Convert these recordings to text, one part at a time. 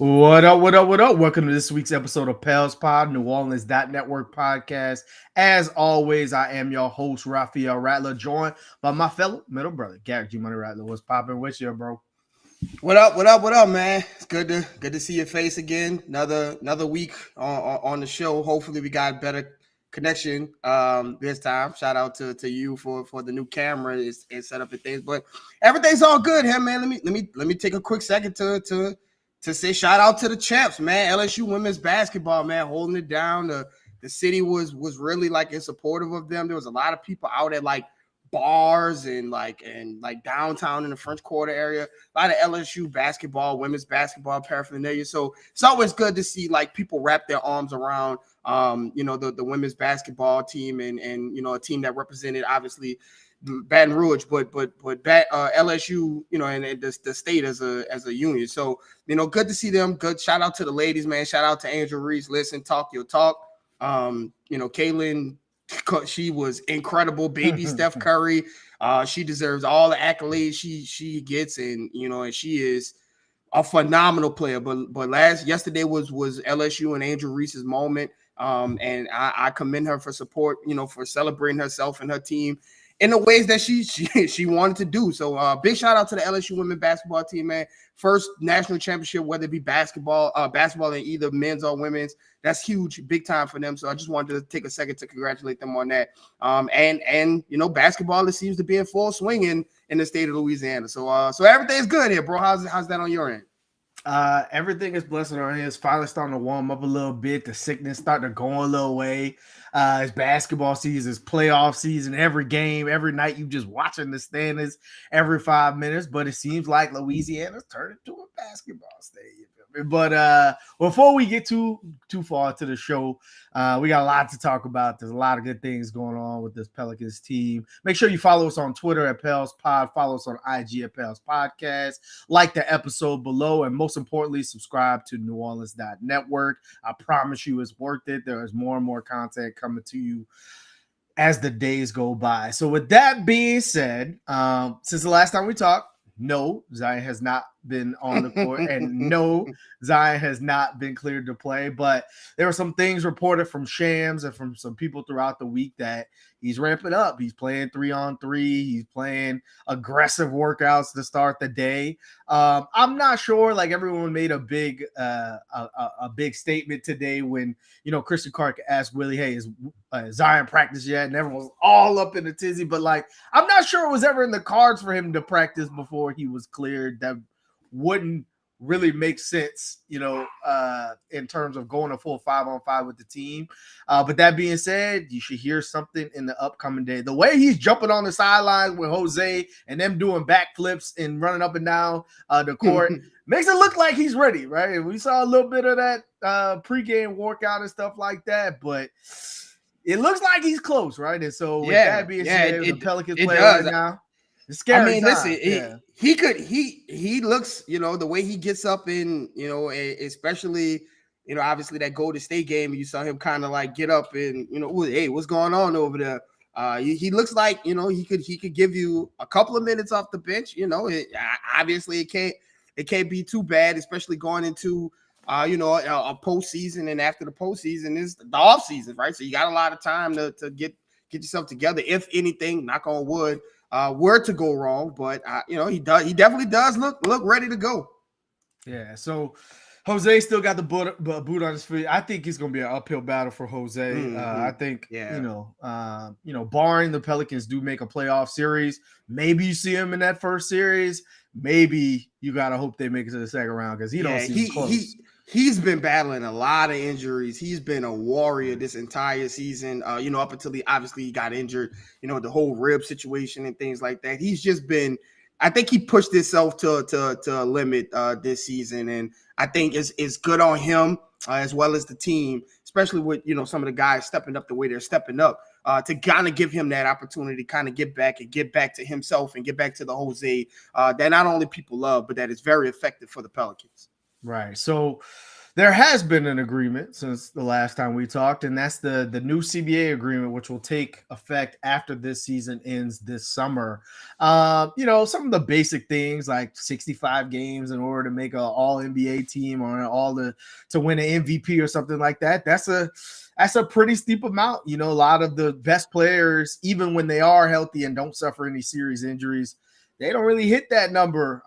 What up, what up, what up? Welcome to this week's episode of Pels Pod, New Orleans Network podcast. As always, I am your host, Raphael Rattler, joined by my fellow middle brother, Garrick Rattler. What's popping with you, bro? What up? What up? What up, man? It's good to see your face again. Another week on the show. Hopefully, we got better connection this time. Shout out to you for the new camera and set up and things. But everything's all good here, man. Let me take a quick second to say shout out to the champs, man. LSU women's basketball, man, holding it down. The city was really like in supportive of them. There was a lot of people out at like bars and downtown in the French Quarter area. A lot of LSU basketball, women's basketball paraphernalia. So it's always good to see like people wrap their arms around the women's basketball team and a team that represented obviously Baton Rouge, but LSU, and the state as a union. So good to see them. Good shout out to the ladies, man. Shout out to Angel Reese. Listen, talk your talk. Kaylin, she was incredible. Baby Steph Curry. She deserves all the accolades she gets, and she is a phenomenal player. But yesterday was LSU and Angel Reese's moment. And I commend her for support, for celebrating herself and her team in the ways that she wanted to do. So big shout out to the LSU women basketball team, man. First national championship, whether it be basketball in either men's or women's. That's huge, big time for them. So I just wanted to take a second to congratulate them on that. And basketball, it seems to be in full swing in the state of Louisiana. So everything's good here, bro. How's that on your end? Everything is blessed on here. It's finally starting to warm up a little bit. The sickness starting to go a little way. It's basketball season, it's playoff season. Every game, every night, you just watching the standings every 5 minutes. But it seems like Louisiana's turned into a basketball stadium. But before we get too far to the show, we got a lot to talk about. There's a lot of good things going on with this Pelicans team. Make sure you follow us on Twitter at Pels Pod. Follow us on IG at Pels Podcast. Like the episode below, and most importantly, subscribe to New Orleans Network. I promise you, it's worth it. There is more and more content coming to you as the days go by. So, with that being said, since the last time we talked, no, Zion has not been on the court, and no, Zion has not been cleared to play. But there were some things reported from Shams and from some people throughout the week that he's ramping up. He's playing 3-on-3. He's playing aggressive workouts to start the day. I'm not sure. Like, everyone made a big statement today when Christian Clark asked Willie, "Hey, is Zion practice yet?" And everyone was all up in a tizzy. But like, I'm not sure it was ever in the cards for him to practice before he was cleared. That wouldn't really make sense, in terms of going a full 5-on-5 with the team. But that being said, you should hear something in the upcoming day. The way he's jumping on the sidelines with Jose and them doing backflips and running up and down the court makes it look like he's ready, right? And we saw a little bit of that pregame workout and stuff like that, but it looks like he's close, right? And so with that being said, the Pelicans play right now. It's scary. I mean, listen, he looks, the way he gets up in, especially, obviously that Golden State game, you saw him kind of like get up and, hey, what's going on over there? He looks like, he could give you a couple of minutes off the bench. Obviously it can't be too bad, especially going into, a postseason, and after the postseason is the off season, right? So you got a lot of time to get yourself together. If anything, knock on wood, were to go wrong, but he definitely does look ready to go. Yeah. So Jose still got the boot on his feet. I think it's going to be an uphill battle for Jose. I think, barring the Pelicans do make a playoff series, maybe you see him in that first series. Maybe you got to hope they make it to the second round because he don't seem close. He's been battling a lot of injuries. He's been a warrior this entire season, up until he got injured, the whole rib situation and things like that. He's just been, I think he pushed himself to a limit this season. And I think it's good on him as well as the team, especially with, some of the guys stepping up the way they're stepping up to kind of give him that opportunity to kind of get back to himself and get back to the Jose that not only people love, but that is very effective for the Pelicans. Right. So There has been an agreement since the last time we talked, and that's the new CBA agreement, which will take effect after this season ends this summer. Some of the basic things like 65 games in order to make an All NBA team or to win an MVP or something like that. That's a pretty steep amount. A lot of the best players, even when they are healthy and don't suffer any serious injuries, they don't really hit that number.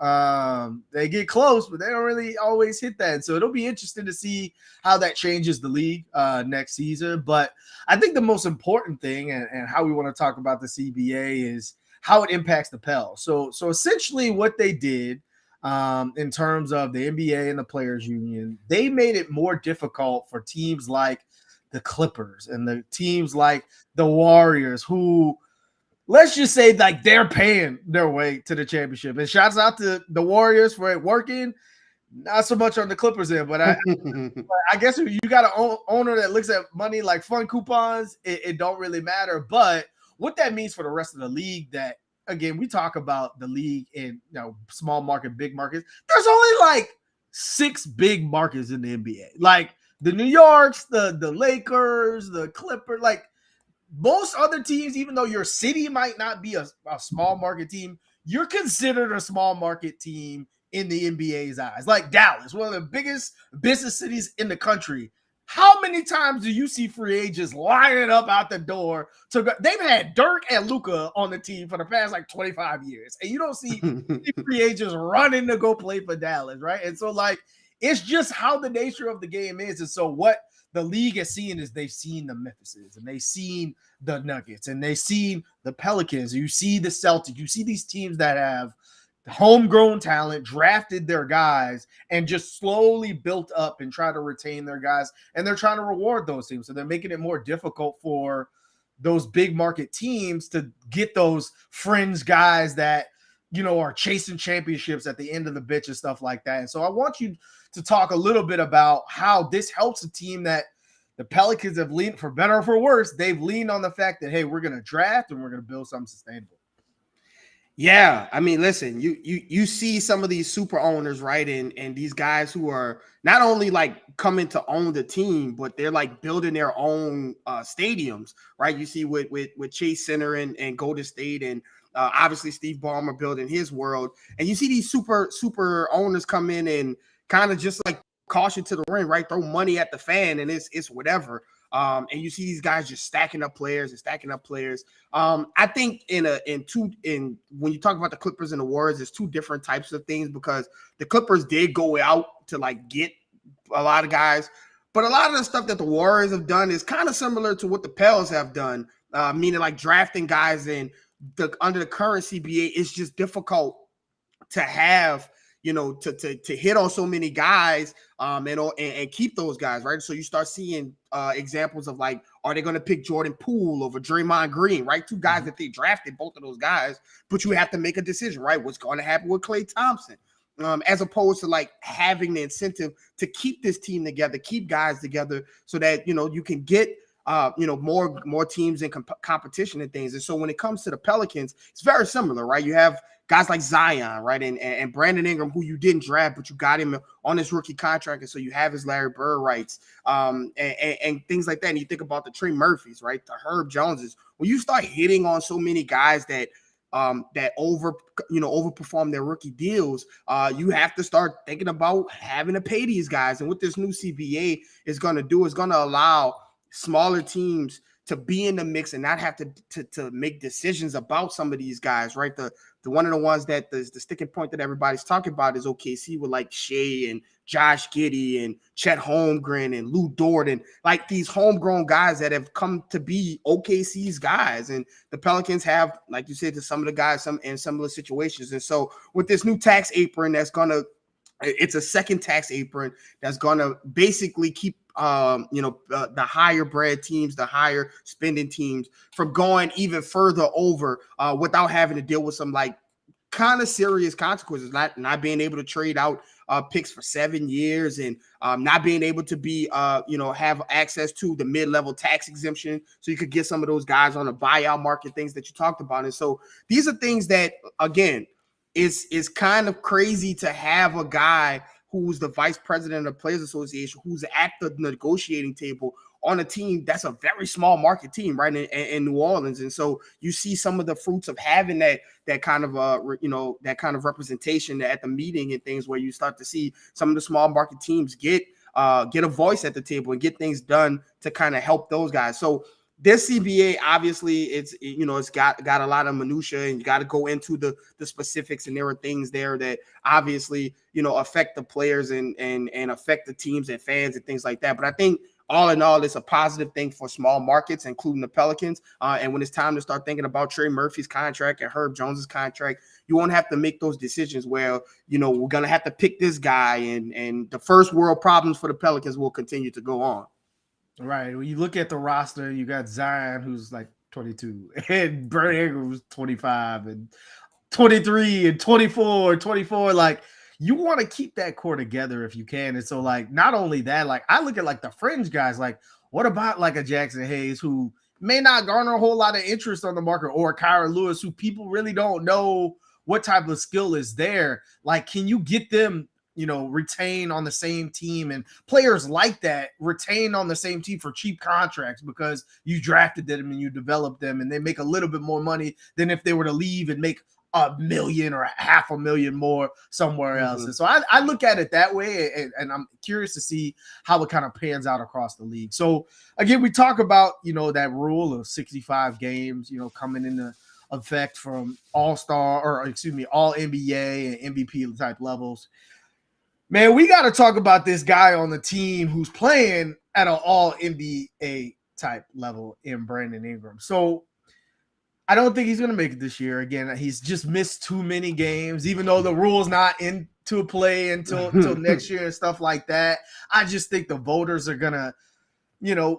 They get close, but they don't really always hit that. And so it'll be interesting to see how that changes the league next season. But I think the most important thing and how we want to talk about the CBA is how it impacts the Pels. So essentially what they did in terms of the NBA and the Players Union, they made it more difficult for teams like the Clippers and the teams like the Warriors, who – let's just say like they're paying their way to the championship. And shouts out to the Warriors for it working. Not so much on the Clippers end, but I guess if you got an owner that looks at money like fun coupons, it don't really matter. But what that means for the rest of the league, that again, we talk about the league in small market, big markets. There's only like 6 big markets in the NBA. Like the New Yorks, the Lakers, the Clippers, like most other teams, even though your city might not be a small market team, you're considered a small market team in the NBA's eyes. Like Dallas, one of the biggest business cities in the country. How many times do you see free agents lining up out the door to go? They've had Dirk and Luka on the team for the past like 25 years, and you don't see free agents running to go play for Dallas, right? And so like it's just how the nature of the game is. And so what the league has seen is they've seen the Memphises and they've seen the Nuggets and they've seen the Pelicans. You see the Celtics. You see these teams that have homegrown talent, drafted their guys, and just slowly built up and try to retain their guys. And they're trying to reward those teams. So they're making it more difficult for those big market teams to get those fringe guys that, are chasing championships at the end of the bitch and stuff like that. And so I want you to talk a little bit about how this helps a team that the Pelicans have leaned, for better or for worse, they've leaned on the fact that, hey, we're going to draft and we're going to build something sustainable. Yeah, I mean, listen, you see some of these super owners, right? And these guys who are not only like coming to own the team, but they're like building their own stadiums, right? You see with Chase Center and Golden State, and obviously Steve Ballmer building his world. And you see these super owners come in and kind of just like caution to the ring, right? Throw money at the fan, and it's whatever. And you see these guys just stacking up players. I think when you talk about the Clippers and the Warriors, there's two different types of things, because the Clippers did go out to like get a lot of guys, but a lot of the stuff that the Warriors have done is kind of similar to what the Pels have done, meaning like drafting guys under the current CBA. It's just difficult to have, to hit on so many guys and keep those guys, right? So you start seeing examples of like, are they going to pick Jordan Poole over Draymond Green, right? Two guys that they drafted, both of those guys, but you have to make a decision, right? What's going to happen with Klay Thompson? As opposed to like having the incentive to keep this team together, keep guys together, so that, you can get more teams in competition and things. And so when it comes to the Pelicans, it's very similar, right? You have guys like Zion, right? And Brandon Ingram, who you didn't draft, but you got him on his rookie contract. And so you have his Larry Bird rights and things like that. And you think about the Trey Murphys, right? The Herb Joneses. When you start hitting on so many guys that overperform their rookie deals, you have to start thinking about having to pay these guys. And what this new CBA is going to do is going to allow smaller teams to be in the mix and not have to make decisions about some of these guys, right? The one of the ones that the sticking point that everybody's talking about is OKC with like Shea and Josh Giddey and Chet Holmgren and Lou Dort, and like these homegrown guys that have come to be OKC's guys. And the Pelicans have, like you said, to some of the guys in similar situations. And so with this new tax apron it's a second tax apron that's going to basically keep the higher bred teams, the higher spending teams from going even further over without having to deal with some like kind of serious consequences, not being able to trade out picks for 7 years, and not being able to be have access to the mid-level tax exemption, so you could get some of those guys on the buyout market, things that you talked about. And so these are things that, again, is kind of crazy to have a guy who's the vice president of the Players Association, who's at the negotiating table on a team that's a very small market team, right, in New Orleans. And so you see some of the fruits of having that kind of that kind of representation at the meeting and things, where you start to see some of the small market teams get a voice at the table and get things done to kind of help those guys. So this CBA, obviously, it's got a lot of minutia, and you got to go into the specifics. And there are things there that obviously affect the players and affect the teams and fans and things like that. But I think all in all, it's a positive thing for small markets, including the Pelicans. And when it's time to start thinking about Trey Murphy's contract and Herb Jones's contract, you won't have to make those decisions where we're gonna have to pick this guy, and the first world problems for the Pelicans will continue to go on. Right. When you look at the roster, you got Zion, who's like 22, and Brandon Ingram, who's 25, and 23, and 24, 24. Like, you want to keep that core together if you can. And so, like, not only that, like, I look at like the fringe guys. Like, what about like a Jackson Hayes, who may not garner a whole lot of interest on the market, or Kyra Lewis, who people really don't know what type of skill is there? Like, can you get them retain on the same team, and players like that retain on the same team for cheap contracts because you drafted them and you developed them, and they make a little bit more money than if they were to leave and make $1 million or $500,000 more somewhere else. And so I look at it that way, and I'm curious to see how it kind of pans out across the league. So again, we talk about, that rule of 65 games, coming into effect from all NBA and MVP type levels. Man, we got to talk about this guy on the team who's playing at an all NBA type level in Brandon Ingram. So I don't think he's going to make it this year. Again, he's just missed too many games, even though the rule's not into play until next year and stuff like that. I just think the voters are going to,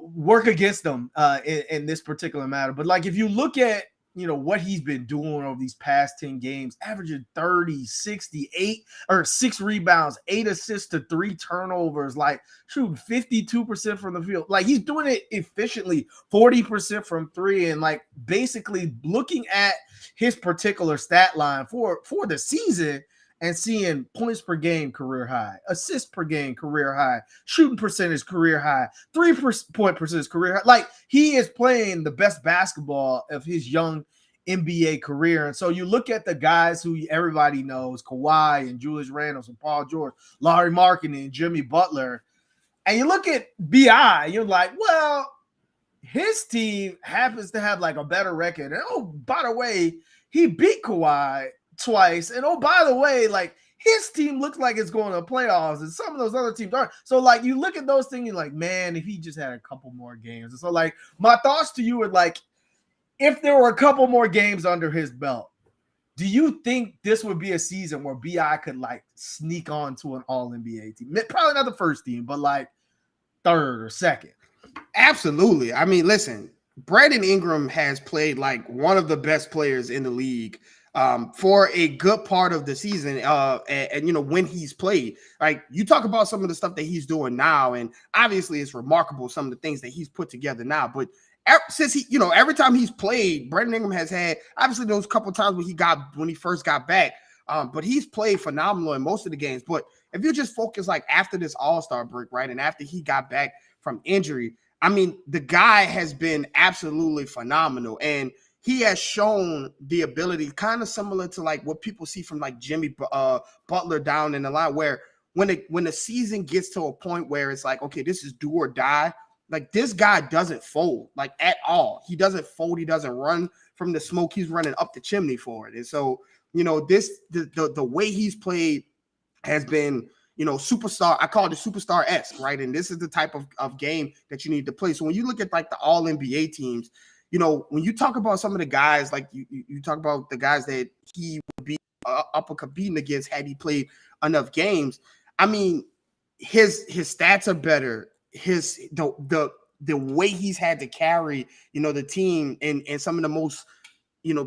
work against them in this particular matter. But like, if you look at, what he's been doing over these past 10 games, averaging 30, 68, or 6 rebounds, 8 assists to 3 turnovers, like shooting 52% from the field. Like, he's doing it efficiently, 40% from 3. And like, basically looking at his particular stat line for the season and seeing points per game career high, assists per game career high, shooting percentage career high, 3-point percentage career high. Like, he is playing the best basketball of his young NBA career. And so you look at the guys who everybody knows, Kawhi and Julius Randle and Paul George, Larry Markkinen and Jimmy Butler, and you look at BI, you're like, well, his team happens to have like a better record. And oh, by the way, he beat Kawhi twice, and oh, by the way, like, his team looks like it's going to playoffs, and some of those other teams aren't. So like, you look at those things, you're like, man, if he just had a couple more games. And so like, my thoughts to you are like, if there were a couple more games under his belt, do you think this would be a season where BI could like sneak on to an all NBA team? Probably not the first team, but like third or second. Absolutely. I mean, listen, Brandon Ingram has played like one of the best players in the league for a good part of the season. And when he's played, like, you talk about some of the stuff that he's doing now, and obviously it's remarkable, some of the things that he's put together now. But since he, every time he's played, Brandon Ingram has had, obviously those couple times when he first got back, but he's played phenomenal in most of the games. But if you just focus like after this All-Star break, right, and after he got back from injury, I mean, the guy has been absolutely phenomenal, and he has shown the ability, kind of similar to like what people see from like Jimmy Butler down in the line, where when the season gets to a point where it's like, okay, this is do or die, like, this guy doesn't fold, like, at all. He doesn't fold. He doesn't run from the smoke. He's running up the chimney for it. And so, the way he's played has been, superstar. I call it superstar-esque, right? And this is the type of game that you need to play. So when you look at like the all NBA teams, when you talk about some of the guys, like you talk about the guys that he would be up and competing against had he played enough games. I mean, his stats are better. The way he's had to carry, the team in some of the most,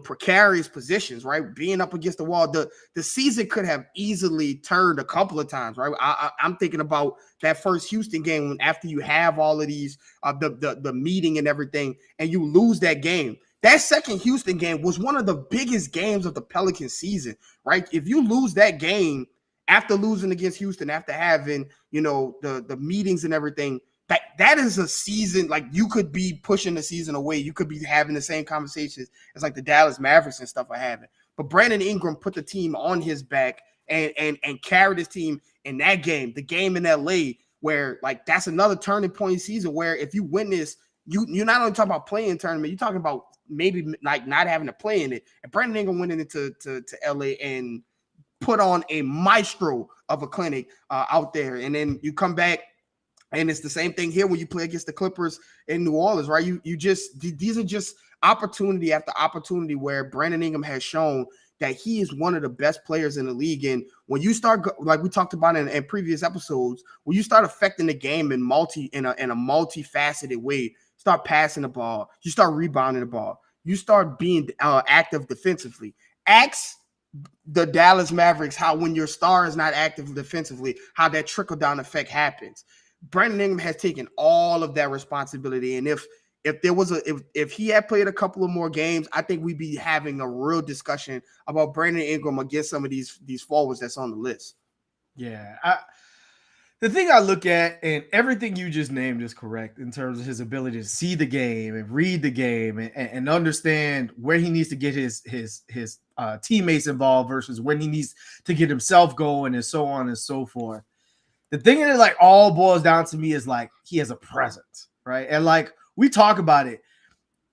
precarious positions, right? Being up against the wall, the season could have easily turned a couple of times, right? I'm thinking about that first Houston game when after you have all of these, the meeting and everything, and you lose that game. That second Houston game was one of the biggest games of the Pelicans season, right? If you lose that game after losing against Houston, after having, the meetings and everything, that is a season, like you could be pushing the season away. You could be having the same conversations as like the Dallas Mavericks and stuff are having. But Brandon Ingram put the team on his back and carried his team in that game, the game in LA, where like that's another turning point season where if you win this, you're not only talking about playing tournament, you're talking about maybe like not having to play in it. And Brandon Ingram went into to LA and put on a maestro of a clinic out there. And then you come back and it's the same thing here when you play against the Clippers in New Orleans, right? You just, these are just opportunity after opportunity where Brandon Ingram has shown that he is one of the best players in the league. And when you start, like we talked about in previous episodes, when you start affecting the game in a multifaceted way, start passing the ball, you start rebounding the ball, you start being active defensively. Ask the Dallas Mavericks how when your star is not active defensively, how that trickle-down effect happens. Brandon Ingram has taken all of that responsibility. And if he had played a couple of more games, I think we'd be having a real discussion about Brandon Ingram against some of these forwards that's on the list. Yeah. The thing I look at, and everything you just named is correct in terms of his ability to see the game and read the game and understand where he needs to get his teammates involved versus when he needs to get himself going and so on and so forth. The thing that like all boils down to me is like he has a presence, right? And like we talk about it,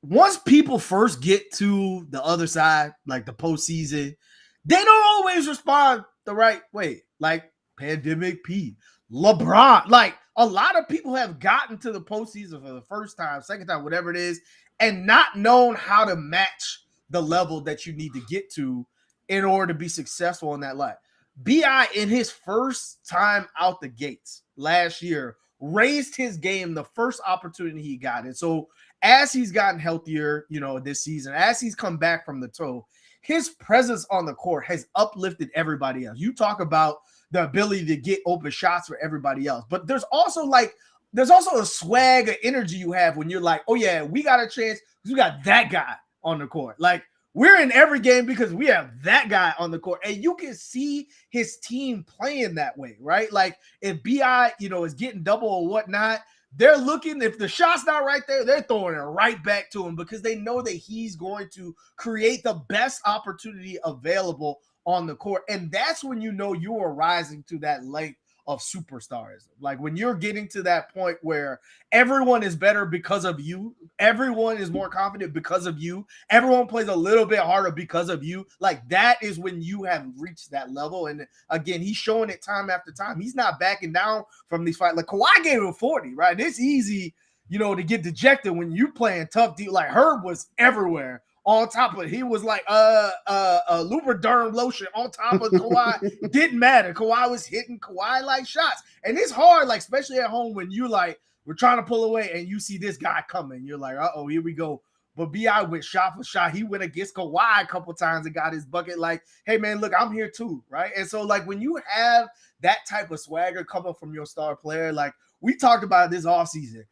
once people first get to the other side, like the postseason, they don't always respond the right way. Like Pandemic P, LeBron, like a lot of people have gotten to the postseason for the first time, second time, whatever it is, and not known how to match the level that you need to get to in order to be successful in that life. B.I. in his first time out the gates last year raised his game the first opportunity he got. And so as he's gotten healthier, this season, as he's come back from the toe, his presence on the court has uplifted everybody else. You talk about the ability to get open shots for everybody else, but there's also a swag of energy you have when you're like, oh yeah, we got a chance because we got that guy on the court. Like we're in every game because we have that guy on the court, and you can see his team playing that way, right? Like if BI, is getting double or whatnot, they're looking, if the shot's not right there, they're throwing it right back to him because they know that he's going to create the best opportunity available on the court. And that's when you are rising to that length of superstarism. Like when you're getting to that point where everyone is better because of you, everyone is more confident because of you, everyone plays a little bit harder because of you. Like that is when you have reached that level. And again, he's showing it time after time. He's not backing down from these fights. Like Kawhi gave him 40, right? It's easy, to get dejected when you playing tough deal. Like Herb was everywhere. On top of it, he was like Lubriderm lotion on top of Kawhi. Didn't matter. Kawhi was hitting Kawhi like shots. And it's hard, like, especially at home when you like, we're trying to pull away and you see this guy coming. You're like, uh-oh, here we go. But B.I. went shot for shot. He went against Kawhi a couple times and got his bucket. Like, hey, man, look, I'm here too, right? And so, like, when you have that type of swagger coming from your star player, like, we talked about this offseason.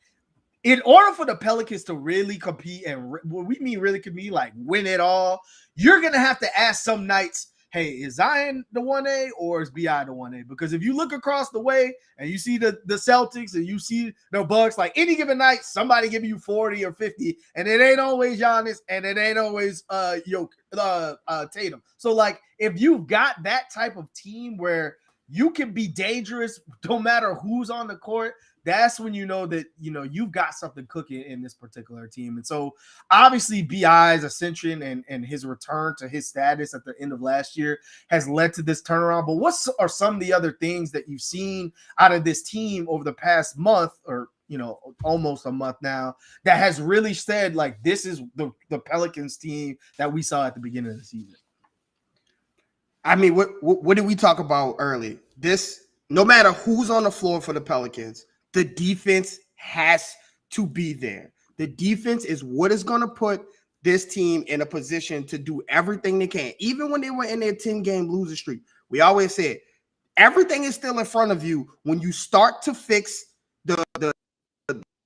In order for the Pelicans to really compete, and what we mean really compete, like win it all, you're going to have to ask some nights, hey, is Zion the 1A or is B.I. the 1A? Because if you look across the way and you see the Celtics and you see the Bucks, like any given night, somebody giving you 40 or 50, and it ain't always Giannis and it ain't always Tatum. So, like, if you've got that type of team where you can be dangerous no matter who's on the court, that's when you know that, you've got something cooking in this particular team. And so obviously BI's ascension and his return to his status at the end of last year has led to this turnaround. But what are some of the other things that you've seen out of this team over the past month or, almost a month now that has really said, like, this is the Pelicans team that we saw at the beginning of the season? I mean, what did we talk about early? This, no matter who's on the floor for the Pelicans, the defense has to be there. The defense is what is going to put this team in a position to do everything they can. Even when they were in their 10-game losing streak, we always said everything is still in front of you when you start to fix the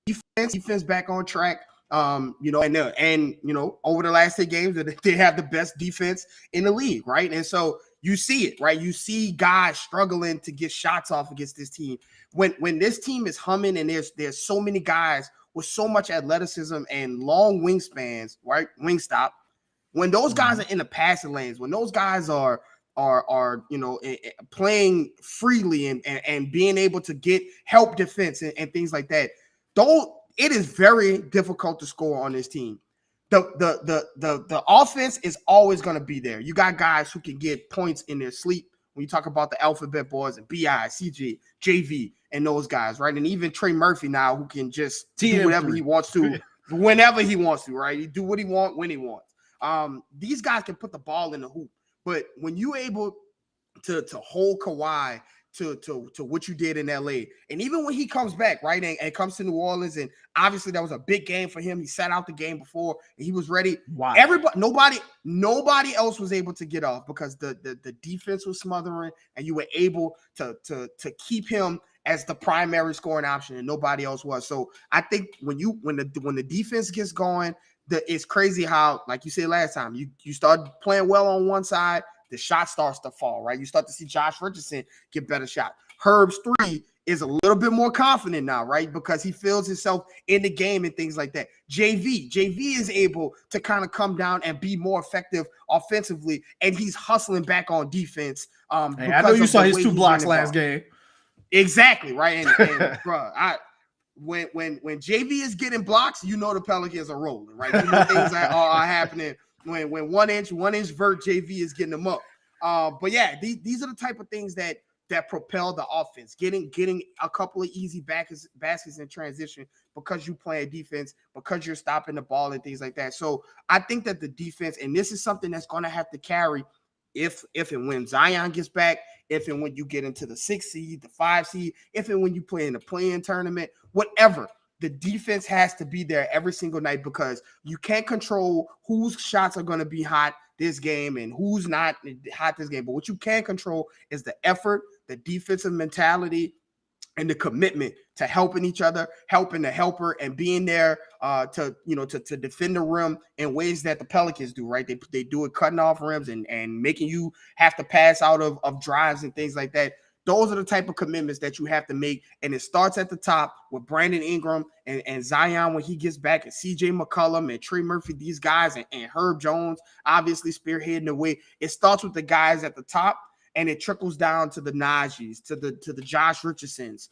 defense back on track. And over the last 10 games, they have the best defense in the league, right? And so you see it, right? You see guys struggling to get shots off against this team. When this team is humming and there's so many guys with so much athleticism and long wingspans, right? Wingstop. When those guys are in the passing lanes, when those guys are playing freely and being able to get help defense and things like that, it is very difficult to score on this team. The offense is always going to be there. You got guys who can get points in their sleep. When you talk about the alphabet boys and BI, CJ, JV, and those guys, right? And even Trey Murphy now, who can just do whatever he wants to, whenever he wants to, right? He do what he wants when he wants. These guys can put the ball in the hoop. But when you're able to hold Kawhi to what you did in LA, and even when he comes back, right, and comes to New Orleans, and obviously that was a big game for him. He sat out the game before, and he was ready. Wow. Nobody else was able to get off because the defense was smothering, and you were able to keep him as the primary scoring option, and nobody else was. So I think when the defense gets going, it's crazy how, like you said last time, you start playing well on one side, the shot starts to fall, right? You start to see Josh Richardson get better shot. Herb's three is a little bit more confident now, right? Because he feels himself in the game and things like that. JV is able to kind of come down and be more effective offensively, and he's hustling back on defense. Hey, I know you saw his 2 blocks last game. Exactly, right? And bro, when JV is getting blocks, you know the Pelicans are rolling, right? You know things that are happening when one inch vert JV is getting them up. But yeah, these are the type of things that propel the offense, getting a couple of easy baskets in transition because you play defense, because you're stopping the ball and things like that. So I think that the defense, and this is something that's going to have to carry if and when Zion gets back, if and when you get into the 6 seed, the 5 seed, if and when you play in the play-in tournament, whatever. The defense has to be there every single night because you can't control whose shots are going to be hot this game and who's not hot this game. But what you can control is the effort, the defensive mentality, and the commitment to helping each other, helping the helper, and being there to defend the rim in ways that the Pelicans do, right? They do it cutting off rims and making you have to pass out of drives and things like that. Those are the type of commitments that you have to make. And it starts at the top with Brandon Ingram and Zion when he gets back, and CJ McCollum and Trey Murphy, these guys, and Herb Jones, obviously spearheading the way. It starts with the guys at the top, and it trickles down to the Najees, to the Josh Richardsons,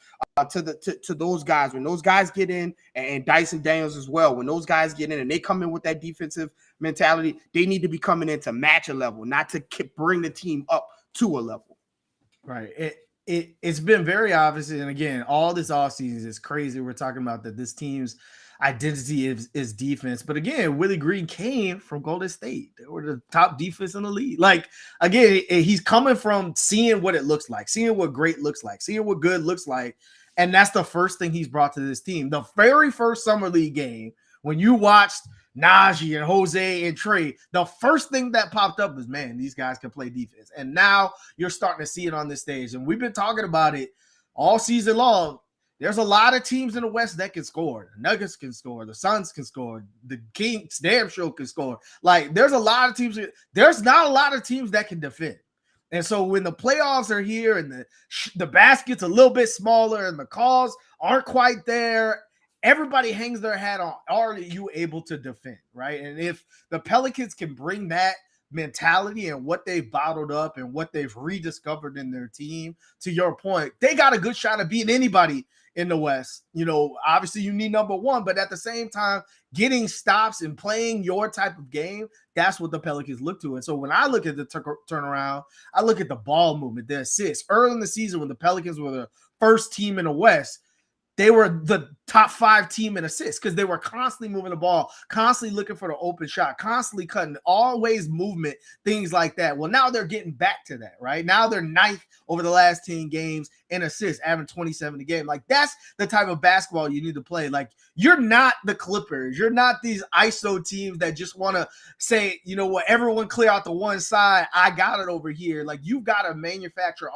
to those guys. When those guys get in, and Dyson Daniels as well, when those guys get in and they come in with that defensive mentality, they need to be coming in to match a level, not to bring the team up to a level. Right. It's been very obvious, and again, all this offseason is crazy. We're talking about that this team's identity is defense, but again, Willie Green came from Golden State. They were the top defense in the league. Like, again, he's coming from seeing what it looks like, seeing what great looks like, seeing what good looks like, and that's the first thing he's brought to this team. The very first summer league game, when you watched Najee and Jose and Trey, the first thing that popped up was, man, these guys can play defense. And now you're starting to see it on this stage. And we've been talking about it all season long. There's a lot of teams in the West that can score. The Nuggets can score. The Suns can score. The Kings damn sure can score. Like, there's a lot of teams. There's not a lot of teams that can defend. And so when the playoffs are here and the basket's a little bit smaller and the calls aren't quite there, everybody hangs their hat on, are you able to defend, right? And if the Pelicans can bring that mentality and what they've bottled up and what they've rediscovered in their team, to your point, they got a good shot at beating anybody in the West. You know, obviously you need number one, but at the same time, getting stops and playing your type of game, that's what the Pelicans look to. And so when I look at the turnaround, I look at the ball movement, the assists. Early in the season when the Pelicans were the first team in the West, they were the top 5 team in assists because they were constantly moving the ball, constantly looking for the open shot, constantly cutting, always movement, things like that. Well, now they're getting back to that, right? Now they're 9th over the last 10 games in assists, averaging 27 a game. Like, that's the type of basketball you need to play. Like, you're not the Clippers. You're not these ISO teams that just want to say, you know what, everyone clear out the one side. I got it over here. Like, you've got to manufacture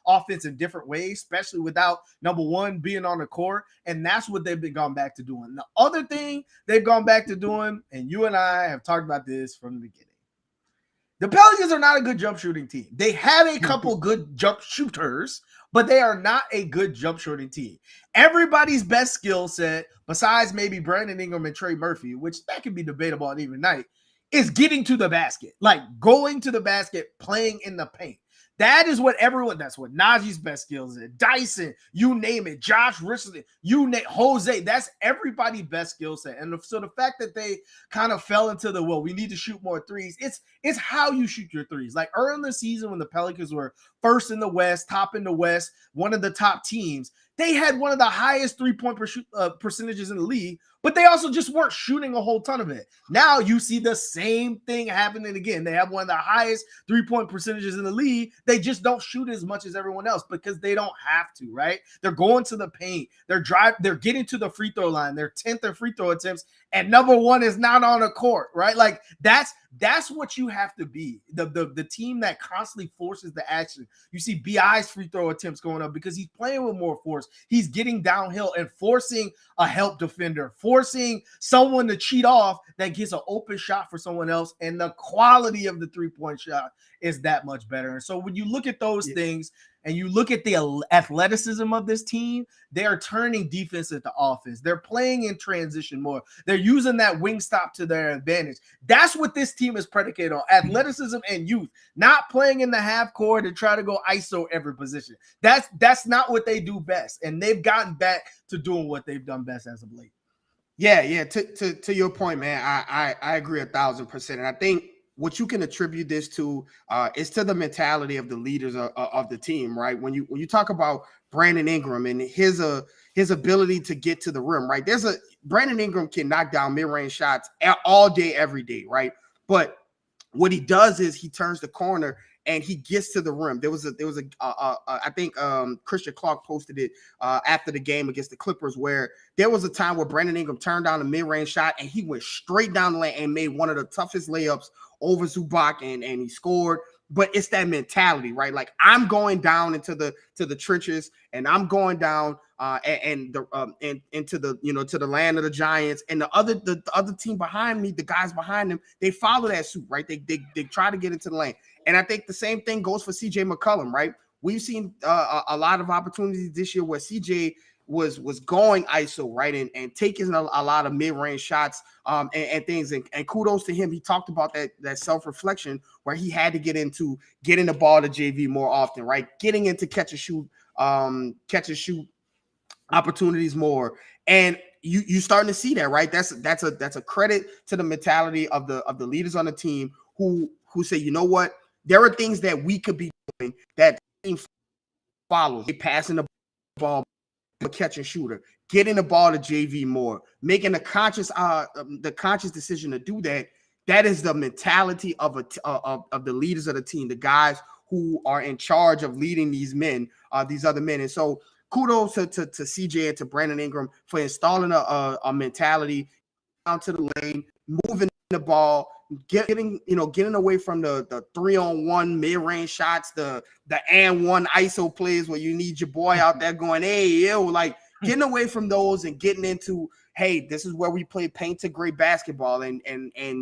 offense in different ways, especially without number one being on the court. And that's what they've been gone back to doing. The other thing they've gone back to doing, and you and I have talked about this from the beginning, The Pelicans are not a good jump shooting team. They have a couple good jump shooters, but they are not a good jump shooting team. Everybody's best skill set, besides maybe Brandon Ingram and Trey Murphy, which that can be debatable on even night, is getting to the basket, like going to the basket, playing in the paint. That is what everyone, that's what Najee's best skills is. Dyson, you name it, Josh Richardson, you name Jose, that's everybody's best skill set. And so the fact that they kind of fell into the, well, we need to shoot more threes, it's how you shoot your threes. Like early in the season when the Pelicans were first in the West, top in the West, one of the top teams, they had one of the highest three-point percentages in the league, but they also just weren't shooting a whole ton of it. Now you see the same thing happening again. They have one of the highest three-point percentages in the league. They just don't shoot as much as everyone else because they don't have to, right? They're going to the paint. They're getting to the free throw line. They're 10th in free throw attempts, and number one is not on the court, right? Like that's what you have to be. The team that constantly forces the action. You see BI's free throw attempts going up because he's playing with more force. He's getting downhill and forcing a help defender, forcing someone to cheat off that gets an open shot for someone else. And the quality of the three-point shot is that much better. And so when you look at those things and you look at the athleticism of this team, they are turning defense into offense. They're playing in transition more. They're using that wing stop to their advantage. That's what this team is predicated on, athleticism and youth, not playing in the half court and try to go ISO every position. That's not what they do best. And they've gotten back to doing what they've done best as of late. Yeah. To your point, man, I agree 1,000%. And I think what you can attribute this to is to the mentality of the leaders of the team, right? When you talk about Brandon Ingram and his ability to get to the rim, right? Brandon Ingram can knock down mid-range shots all day, every day, right? But what he does is he turns the corner and he gets to the rim. There was I think Christian Clark posted it after the game against the Clippers, where there was a time where Brandon Ingram turned down a mid-range shot and he went straight down the lane and made one of the toughest layups over Zubac, and he scored. But it's that mentality, right? Like I'm going down into the trenches, and I'm going down into the to the land of the giants, and the other team behind me, the guys behind them, they follow that suit, right? They try to get into the lane, and I think the same thing goes for CJ McCollum, right? We've seen a lot of opportunities this year where CJ was going ISO, right, and taking a lot of mid-range shots and things, and kudos to him. He talked about that self-reflection where he had to getting the ball to JV more often, right, getting into catch and shoot opportunities more, and you starting to see that, right? That's a credit to the mentality of the leaders on the team who say, you know what, there are things that we could be doing that the team follows. They passing the ball, a catch and shooter, getting the ball to JV more, making the conscious decision to do that. That is the mentality of the leaders of the team, the guys who are in charge of leading these other men. And so kudos to CJ and to Brandon Ingram for installing a mentality down to the lane, moving the ball, getting away from the 3-on-1 mid-range shots, the and one ISO plays where you need your boy out there going, hey, yo, like getting away from those and getting into, hey, this is where we play paint to great basketball, and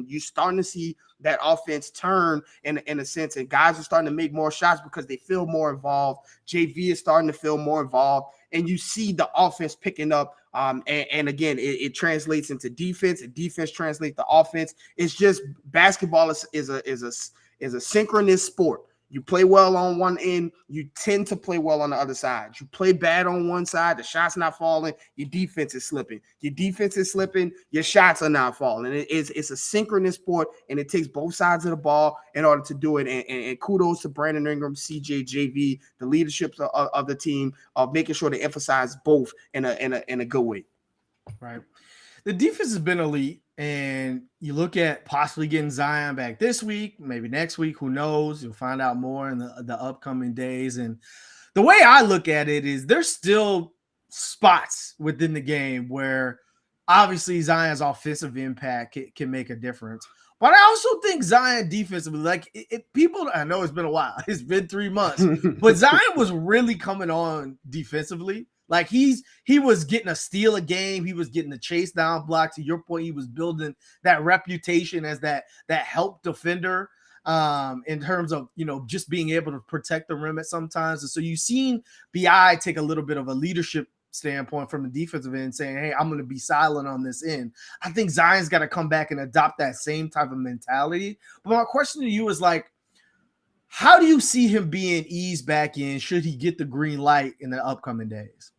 you're starting to see that offense turn in a sense, and guys are starting to make more shots because they feel more involved. JV is starting to feel more involved, and you see the offense picking up. And again, it translates into defense, and defense translates to offense. It's just basketball is a synchronous sport. You play well on one end, you tend to play well on the other side. You play bad on one side, the shot's not falling, your defense is slipping. Your defense is slipping, your shots are not falling. And it's a synchronous sport, and it takes both sides of the ball in order to do it. And kudos to Brandon Ingram, CJ, JV, the leadership of the team, of making sure to emphasize both in a good way. Right. The defense has been elite, and you look at possibly getting Zion back this week, maybe next week, who knows? You'll find out more in the upcoming days. And the way I look at it is there's still spots within the game where obviously Zion's offensive impact can make a difference. But I also think Zion defensively, like people, I know it's been a while. It's been 3 months, but Zion was really coming on defensively. Like he was getting a steal a game. He was getting the chase down block. To your point, he was building that reputation as that help defender. in terms of, just being able to protect the rim at sometimes. And so you've seen BI take a little bit of a leadership standpoint from the defensive end, saying, hey, I'm going to be silent on this end. I think Zion's got to come back and adopt that same type of mentality. But my question to you is like, how do you see him being eased back in should he get the green light in the upcoming days?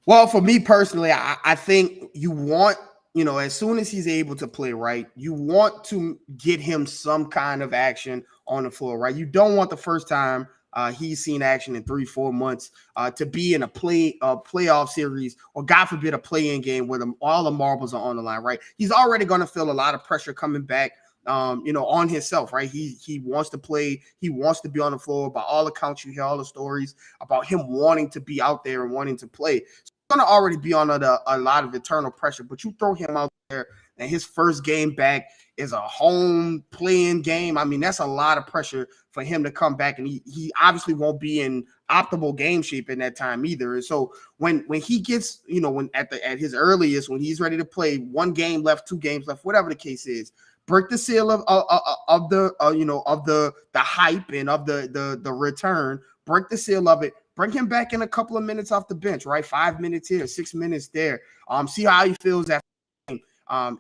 Well, for me personally, I think you want, as soon as he's able to play right, you want to get him some kind of action on the floor, right? You don't want the first time he's seen action in 3-4 months to be in a playoff series, or God forbid a play-in game where all the marbles are on the line, right? He's already going to feel a lot of pressure coming back, on himself, right? He wants to play. He wants to be on the floor. By all accounts, you hear all the stories about him wanting to be out there and wanting to play. Going to already be on a lot of internal pressure, but you throw him out there and his first game back is a home playing game. I mean, that's a lot of pressure for him to come back, and he obviously won't be in optimal game shape in that time either. And so when he gets, when at his earliest, when he's ready to play, 1 game left, 2 games left, whatever the case is, break the seal of the hype and of the return, break the seal of it. Bring him back in a couple of minutes off the bench, right? 5 minutes here, 6 minutes there. See how he feels after the game,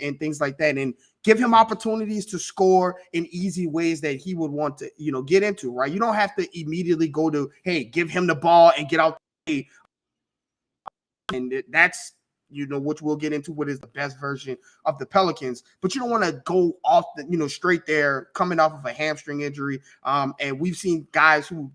and things like that, and give him opportunities to score in easy ways that he would want to, get into, right? You don't have to immediately go to, hey, give him the ball and get out. And that's, which we'll get into what is the best version of the Pelicans, but you don't want to go off straight there coming off of a hamstring injury. And we've seen guys who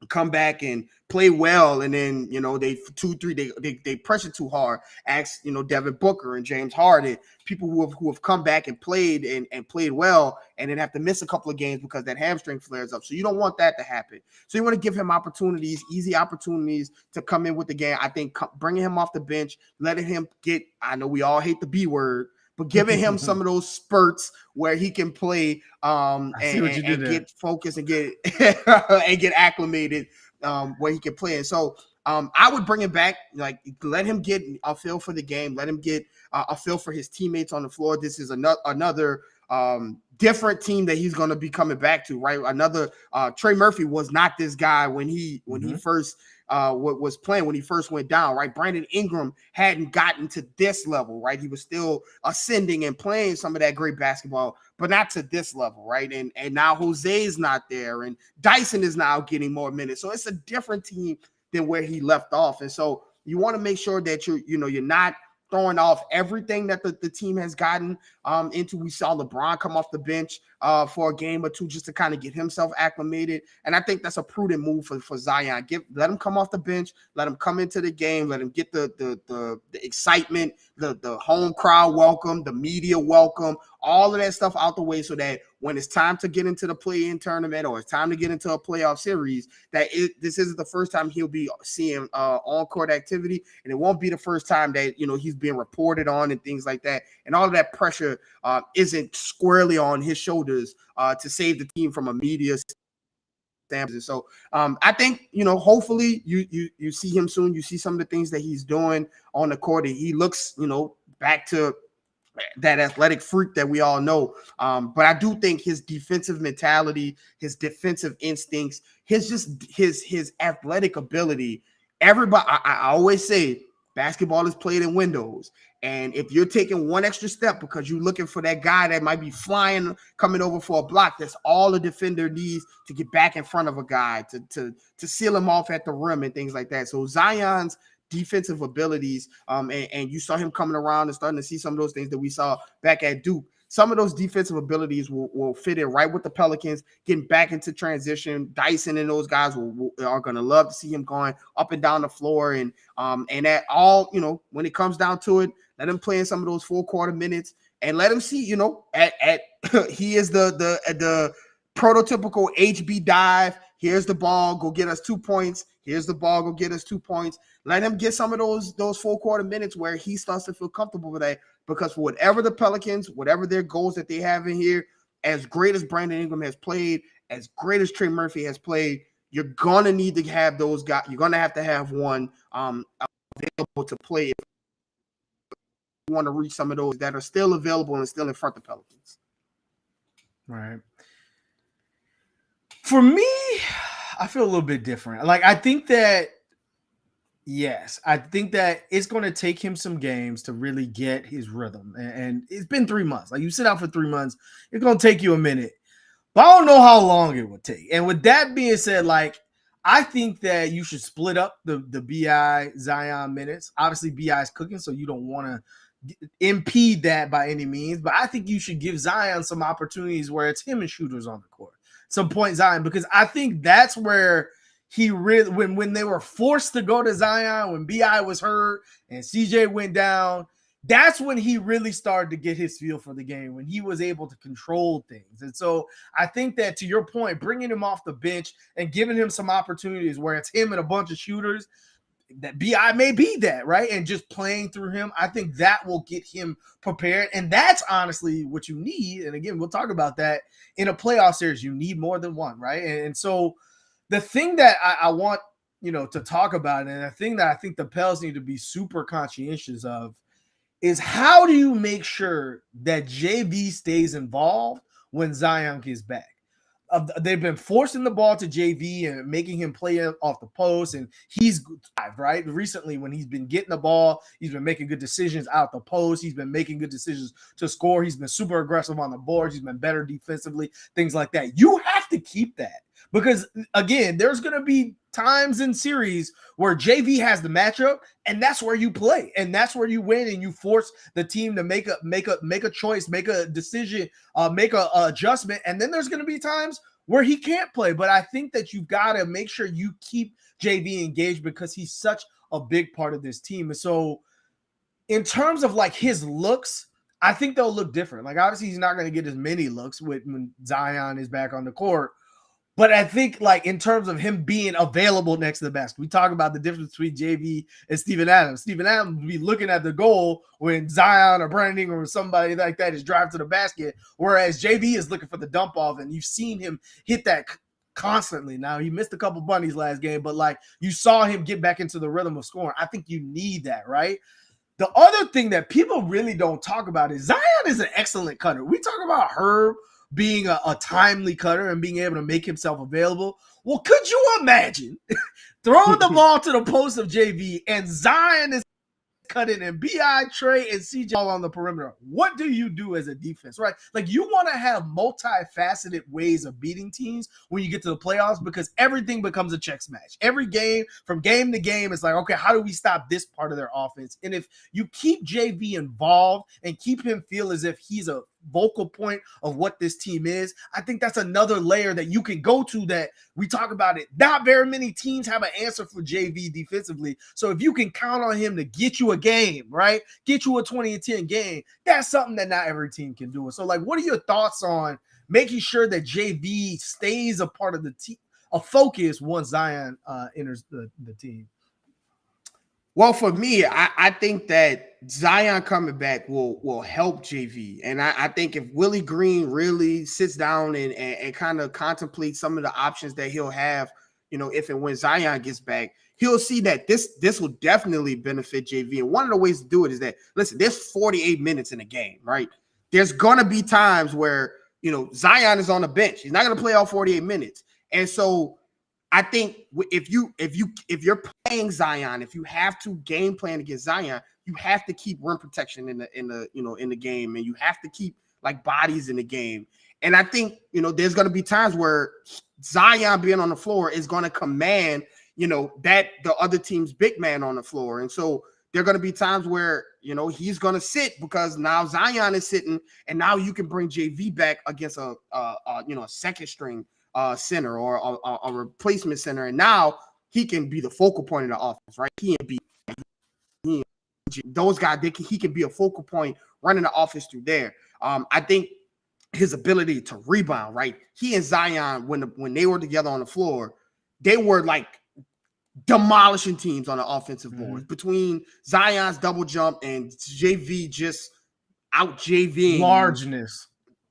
come back and play well, and then they pressure too hard. Ask Devin Booker and James Harden, people who have come back and played and played well, and then have to miss a couple of games because that hamstring flares up. So you don't want that to happen. So you want to give him opportunities, easy opportunities to come in with the game. I think bringing him off the bench, letting him get, I know we all hate the B word, but giving him some of those spurts where he can play and get focused and get and get acclimated where he can play. And so I would bring him back, like let him get a feel for the game, let him get a feel for his teammates on the floor. This is another different team that he's going to be coming back to, right? Another Trey Murphy was not this guy when he first was playing, when he first went down, right? Brandon Ingram hadn't gotten to this level, right? He was still ascending and playing some of that great basketball, but not to this level, right? And now Jose's not there, and Dyson is now getting more minutes. So it's a different team than where he left off. And so you want to make sure that you're not throwing off everything that the team has gotten into. We saw LeBron come off the bench for a game or two just to kind of get himself acclimated. And I think that's a prudent move for Zion. Let him come off the bench, let him come into the game, let him get the excitement, the home crowd welcome, the media welcome, all of that stuff out the way, so that when it's time to get into the play-in tournament or it's time to get into a playoff series, this isn't the first time he'll be seeing on-court activity, and it won't be the first time that he's being reported on and things like that. And all of that pressure isn't squarely on his shoulders to save the team from a media standpoint. So I think hopefully you see him soon. You see some of the things that he's doing on the court, and he looks back to that athletic freak that we all know. But I do think his defensive mentality, his defensive instincts, his athletic ability. Everybody, I always say, basketball is played in windows. And if you're taking one extra step because you're looking for that guy that might be flying, coming over for a block, that's all a defender needs to get back in front of a guy, to seal him off at the rim and things like that. So Zion's defensive abilities, and you saw him coming around and starting to see some of those things that we saw back at Duke. Some of those defensive abilities will fit in right with the Pelicans, getting back into transition. Dyson and those guys are going to love to see him going up and down the floor. And that all, when it comes down to it, let him play in some of those full quarter minutes and let him see, he is the prototypical HB dive. Here's the ball, go get us 2 points. Here's the ball, go get us 2 points. Let him get some of those full quarter minutes where he starts to feel comfortable with that. Because for whatever the Pelicans, whatever their goals that they have in here, as great as Brandon Ingram has played, as great as Trey Murphy has played, you're going to need to have those guys. You're going to have one available to play if you want to reach some of those that are still available and still in front of the Pelicans. Right. For me, I feel a little bit different. Like, I think that, yes, I think that it's going to take him some games to really get his rhythm. And it's been 3 months. Like, you sit out for 3 months, it's going to take you a minute. But I don't know how long it would take. And with that being said, like, I think that you should split up the BI Zion minutes. Obviously, BI is cooking, so you don't want to impede that by any means. But I think you should give Zion some opportunities where it's him and shooters on the court. Some point Zion, because I think that's where he really, when they were forced to go to Zion, when BI was hurt and CJ went down, that's when he really started to get his feel for the game, when he was able to control things. And so I think that, to your point, bringing him off the bench and giving him some opportunities where it's him and a bunch of shooters, that BI may be that, right? And just playing through him, I think that will get him prepared. And that's honestly what you need. And again, we'll talk about that in a playoff series. You need more than one, right? And so the thing that I want, to talk about, and the thing that I think the Pels need to be super conscientious of, is how do you make sure that JV stays involved when Zion gets back? They've been forcing the ball to JV and making him play off the post, and he's right. Recently, when he's been getting the ball, he's been making good decisions out the post. He's been making good decisions to score. He's been super aggressive on the boards. He's been better defensively, things like that. You have to keep that, because again, there's going to be times in series where JV has the matchup, and that's where you play, and that's where you win, and you force the team to make a choice, make a decision, make a adjustment. And then there's going to be times where he can't play. But I think that you've got to make sure you keep JV engaged, because he's such a big part of this team. And so in terms of like his looks, I think they'll look different. Like, obviously he's not going to get as many looks when Zion is back on the court. But I think, like, in terms of him being available next to the basket, we talk about the difference between JV and Steven Adams. Steven Adams will be looking at the goal when Zion or Brandon Ingram or somebody like that is driving to the basket, whereas JV is looking for the dump off, and you've seen him hit that constantly. Now, he missed a couple bunnies last game, but, like, you saw him get back into the rhythm of scoring. I think you need that, right? The other thing that people really don't talk about is Zion is an excellent cutter. We talk about Herb being a timely cutter and being able to make himself available. Well, could you imagine throwing the ball to the post of JV and Zion is cutting and BI, Trey, and CJ all on the perimeter? What do you do as a defense, right? Like, you want to have multifaceted ways of beating teams when you get to the playoffs, because everything becomes a chess match. Every game, from game to game, it's like, okay, how do we stop this part of their offense? And if you keep JV involved and keep him feel as if he's a vocal point of what this team is, I think that's another layer that you can go to, that we talk about it. Not very many teams have an answer for JV defensively. So if you can count on him to get you a game, right? Get you a 20-10 game, that's something that not every team can do. So, like, what are your thoughts on making sure that JV stays a part of the team, a focus, once Zion enters the team? Well, for me, I think that Zion coming back will help JV. And I think if Willie Green really sits down and kind of contemplates some of the options that he'll have, if and when Zion gets back, he'll see that this will definitely benefit JV. And one of the ways to do it is that, listen, there's 48 minutes in a game, right? There's going to be times where, Zion is on the bench. He's not going to play all 48 minutes. And so I think if you're playing Zion, if you have to game plan against Zion, you have to keep rim protection in the game, and you have to keep like bodies in the game. And I think there's going to be times where Zion being on the floor is going to command that the other team's big man on the floor, and so there are going to be times where he's going to sit because now Zion is sitting, and now you can bring JV back against a second string center or a replacement center, and now he can be the focal point of the offense, right? He those guys, he can be a focal point running the offense through there. I think his ability to rebound, right? He and Zion, when they were together on the floor, they were like demolishing teams on the offensive boards. Between Zion's double jump and JV just out JVing largeness.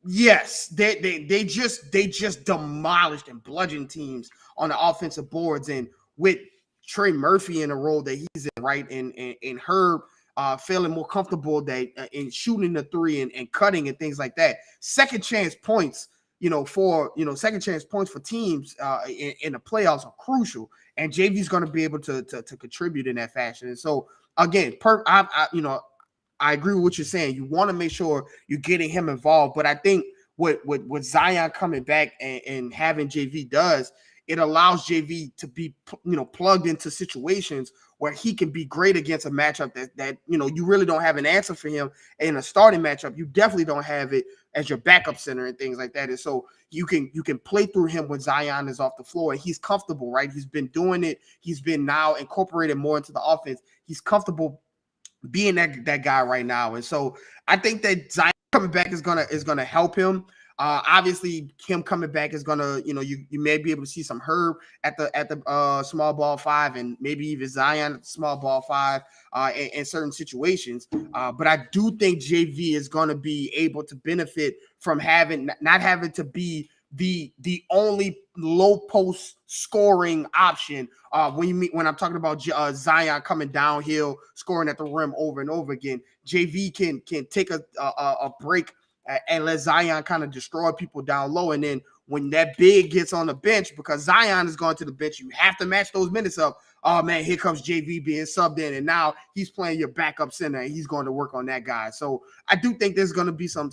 Yes, they just demolished and bludgeoned teams on the offensive boards, and with Trey Murphy in a role that he's in, right, and Herb feeling more comfortable that in shooting the three and cutting and things like that. Second chance points for second chance points for teams in the playoffs are crucial, and JV's going to be able to contribute in that fashion. And so again, I agree with what you're saying. You want to make sure you're getting him involved, but I think what Zion coming back and having JV does, it allows JV to be plugged into situations where he can be great against a matchup that you really don't have an answer for him in a starting matchup. You definitely don't have it as your backup center and things like that. And so you can play through him when Zion is off the floor, and he's comfortable, right? He's been doing it. He's been now incorporated more into the offense. He's comfortable being that guy right now. And so I think that Zion coming back is gonna help him. Obviously, him coming back is gonna, you may be able to see some Herb at the small ball 5, and maybe even Zion at the small ball 5 in certain situations. But I do think JV is gonna be able to benefit from not having to be the only low post scoring option when I'm talking about Zion coming downhill, scoring at the rim over and over again. JV can take a break and let Zion kind of destroy people down low. And then when that big gets on the bench, because Zion is going to the bench, you have to match those minutes up. Oh man, here comes JV being subbed in, and now he's playing your backup center, and he's going to work on that guy. So I do think there's going to be some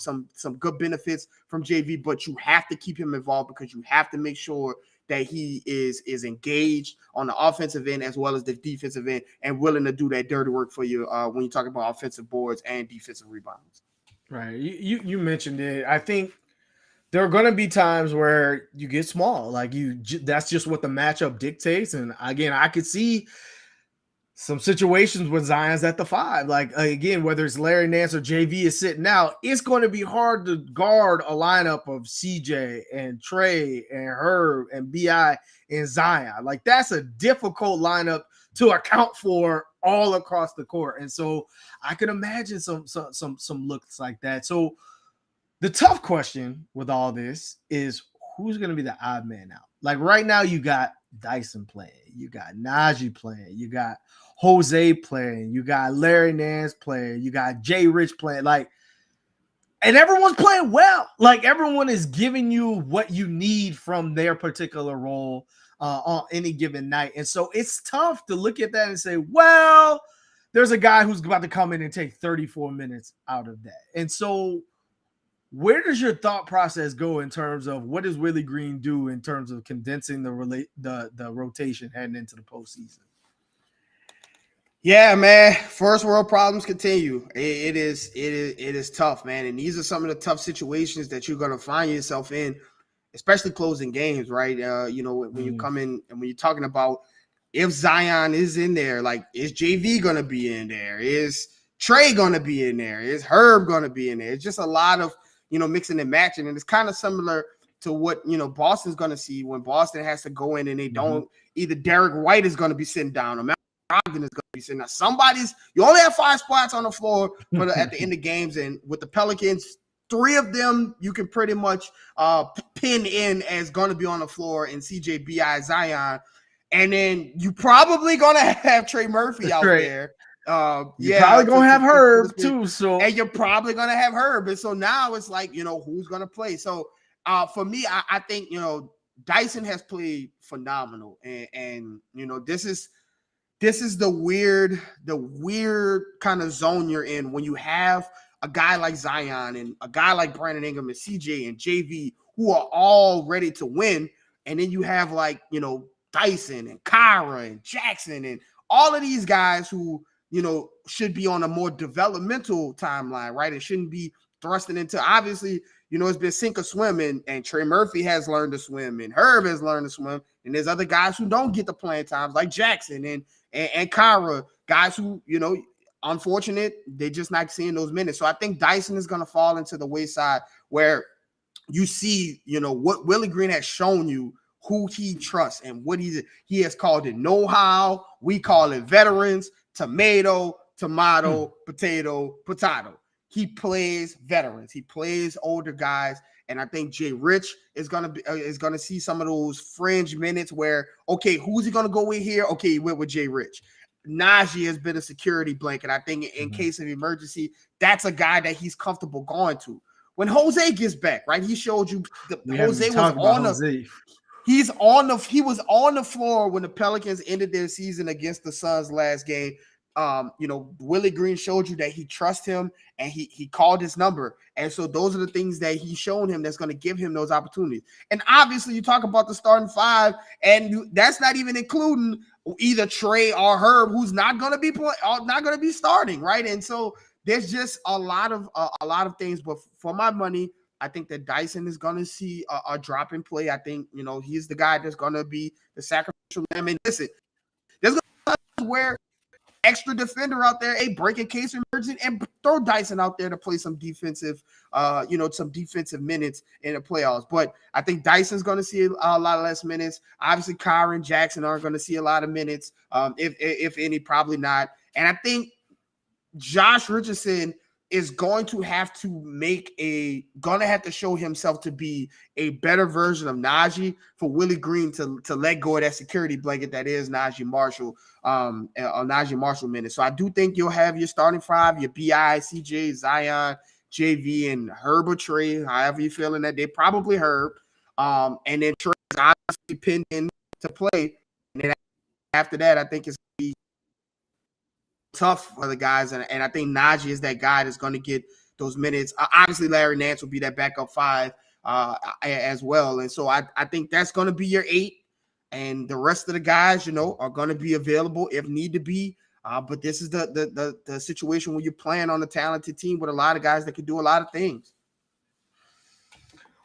good benefits from JV, but you have to keep him involved, because you have to make sure that he is engaged on the offensive end as well as the defensive end, and willing to do that dirty work for you when you talk about offensive boards and defensive rebounds. Right. You mentioned it. I think there are going to be times where you get small. Like that's just what the matchup dictates. And again, I could see some situations with Zion's at the 5. Like again, whether it's Larry Nance or JV is sitting out, it's going to be hard to guard a lineup of CJ and Trey and Herb and BI and Zion. Like that's a difficult lineup to account for all across the court. And so I can imagine some looks like that. So the tough question with all this is who's going to be the odd man out? Like right now you got Dyson playing, you got Najee playing, you got Jose playing, you got Larry Nance playing, you got Jay Rich playing, and everyone's playing well. Like everyone is giving you what you need from their particular role on any given night. And so it's tough to look at that and say, well, there's a guy who's about to come in and take 34 minutes out of that. And so where does your thought process go in terms of what does Willie Green do in terms of condensing the rotation heading into the postseason? Yeah, man. First world problems continue. It is tough, man. And these are some of the tough situations that you're going to find yourself in, especially closing games, right? When you come in and when you're talking about if Zion is in there, like is JV going to be in there? Is Trey going to be in there? Is Herb going to be in there? It's just a lot of, mixing and matching. And it's kind of similar to what, Boston's going to see when Boston has to go in and they don't, either Derek White is going to be sitting down or Brogdon is going to be sitting down. You only have 5 spots on the floor at the end of games. And with the Pelicans, 3 of them you can pretty much pin in as going to be on the floor, and CJ, BI, Zion. And then you probably going to have Trey Murphy out there. You're probably going to have Herb too. And you're probably going to have Herb. And so now it's like, who's going to play? So for me, I think, Dyson has played phenomenal. And this is the weird kind of zone you're in when you have a guy like Zion and a guy like Brandon Ingram and CJ and JV who are all ready to win. And then you have Dyson and Kyra and Jackson and all of these guys who, should be on a more developmental timeline, right? It shouldn't be thrusting into, obviously, it's been sink or swim, and Trey Murphy has learned to swim, and Herb has learned to swim, and there's other guys who don't get the playing times, like Jackson and Kyra, guys who, unfortunate, they're just not seeing those minutes. So I think Dyson is going to fall into the wayside where you see, what Willie Green has shown you, who he trusts and what he has called it know-how. We call it veterans, tomato, potato. He plays veterans. He plays older guys. And I think Jay Rich is gonna see some of those fringe minutes where, okay, who's he gonna go with here? Okay, he went with Jay Rich. Najee has been a security blanket. I think in case of emergency, that's a guy that he's comfortable going to. when Jose gets back, right? He showed you We haven't Jose even was talked about on the Jose. he was on the floor when the Pelicans ended their season against the Suns last game. Willie Green showed you that he trusts him and he called his number. And so those are the things that he's shown him that's going to give him those opportunities. And obviously you talk about the starting five, and that's not even including either Trey or Herb, who's not going to be starting, right? And so there's just a lot of things. But for my money, I think that Dyson is going to see a drop in play. I think, he's the guy that's going to be the sacrificial lamb. And listen, there's going to be where extra defender out there, a breaking case emerging, and throw Dyson out there to play some defensive minutes in the playoffs. But I think Dyson's going to see a lot less minutes. Obviously, Kyron and Jackson aren't going to see a lot of minutes, if any, probably not. And I think Josh Richardson is going to have to show himself to be a better version of Najee for Willie Green to let go of that security blanket that is Najee Marshall, Najee Marshall minutes. So I do think you'll have your starting five, your BI, CJ, Zion, JV, and Herb or Trey, however you're feeling that day, probably Herb. And then Trey is obviously pinned in to play. And then after that, I think it's going to be tough for the guys, and I think Najee is that guy that's going to get those minutes. Obviously, Larry Nance will be that backup five as well, and so I think that's going to be your 8, and the rest of the guys, are going to be available if need to be. But this is the situation where you're playing on a talented team with a lot of guys that can do a lot of things.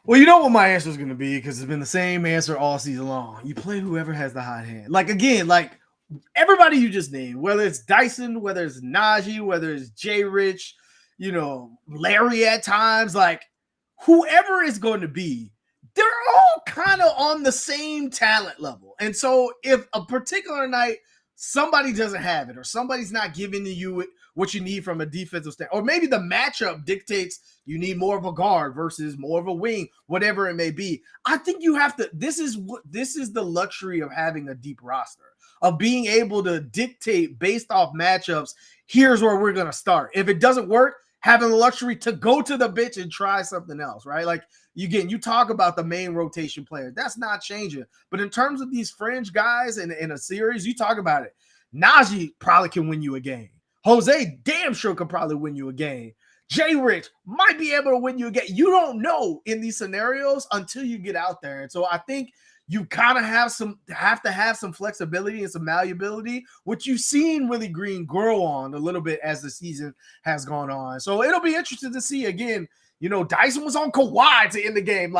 Well, you know what my answer is going to be, because it's been the same answer all season long. You play whoever has the hot hand. Everybody you just named, whether it's Dyson, whether it's Najee, whether it's Jay Rich, Larry at times, whoever it's going to be, they're all kind of on the same talent level. And so if a particular night somebody doesn't have it, or somebody's not giving you what you need from a defensive standpoint, or maybe the matchup dictates you need more of a guard versus more of a wing, whatever it may be, I think you have to, this is the luxury of having a deep roster, of being able to dictate based off matchups. Here's where we're going to start. If it doesn't work, having the luxury to go to the bench and try something else, right? You talk about the main rotation players. That's not changing. But in terms of these fringe guys in a series, you talk about it. Najee probably can win you a game. Jose damn sure could probably win you a game. Jay Rich might be able to win you a game. You don't know in these scenarios until you get out there. And so I think you kind of have to have some flexibility and some malleability, which you've seen Willie Green grow on a little bit as the season has gone on. So it'll be interesting to see. Again, Dyson was on Kawhi to end the game.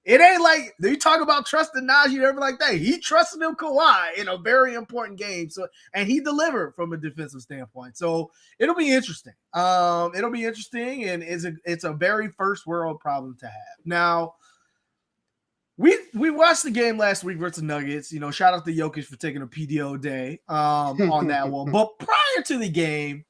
It ain't like you talk about trusting Najee and everything like that. He trusted him Kawhi in a very important game. So, and he delivered from a defensive standpoint. So it'll be interesting. It'll be interesting, and it's a very first world problem to have. Now, we watched the game last week versus Nuggets. Shout out to Jokic for taking a PDO day on that one. But prior to the game,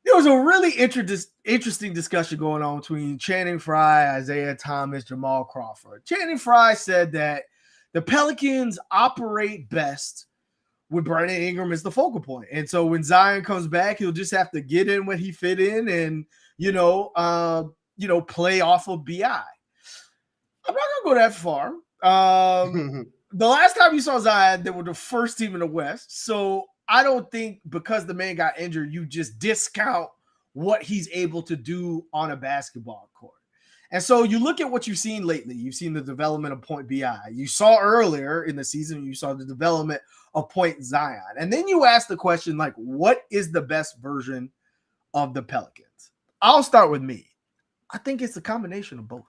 there was a really interesting discussion going on between Channing Frye, Isaiah Thomas, Jamal Crawford. Channing Frye said that the Pelicans operate best with Brandon Ingram as the focal point. And so when Zion comes back, he'll just have to get in when he fit in and, play off of BI. I'm not going to go that far. The last time you saw Zion, they were the first team in the West. So I don't think because the man got injured, you just discount what he's able to do on a basketball court. And so you look at what you've seen lately. You've seen the development of Point BI. You saw earlier in the season, you saw the development of Point Zion. And then you ask the question, what is the best version of the Pelicans? I'll start with me. I think it's a combination of both.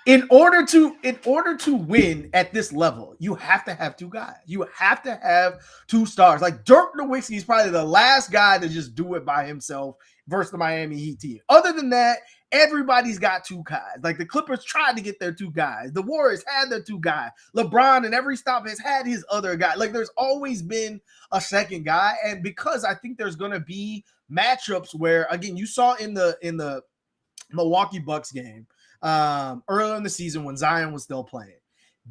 In order to win at this level, you have to have two guys. You have to have two stars. Dirk Nowitzki is probably the last guy to just do it by himself versus the Miami Heat team. Other than that, everybody's got two guys. The Clippers tried to get their two guys. The Warriors had their two guys. LeBron in every stop has had his other guy. There's always been a second guy. And because I think there's going to be matchups where, again, you saw in the Milwaukee Bucks game, earlier in the season when Zion was still playing,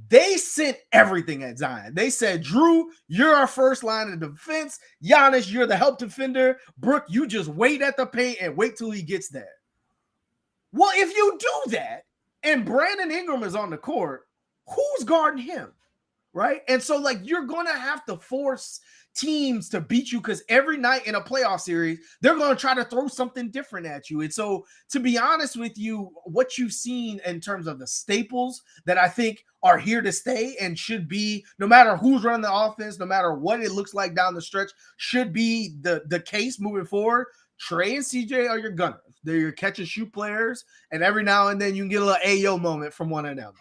they sent everything at Zion. They said, Drew, you're our first line of defense. Giannis, you're the help defender. Brooke, you just wait at the paint and wait till he gets there. Well, if you do that and Brandon Ingram is on the court, who's guarding him? Right. And so, like, you're going to have to force teams to beat you because every night in a playoff series, they're going to try to throw something different at you. And so, to be honest with you, what you've seen in terms of the staples that I think are here to stay and should be, no matter who's running the offense, no matter what it looks like down the stretch, should be the case moving forward. Trey and CJ are your gunners. They're your catch and shoot players. And every now and then you can get a little Ayo moment from one of them.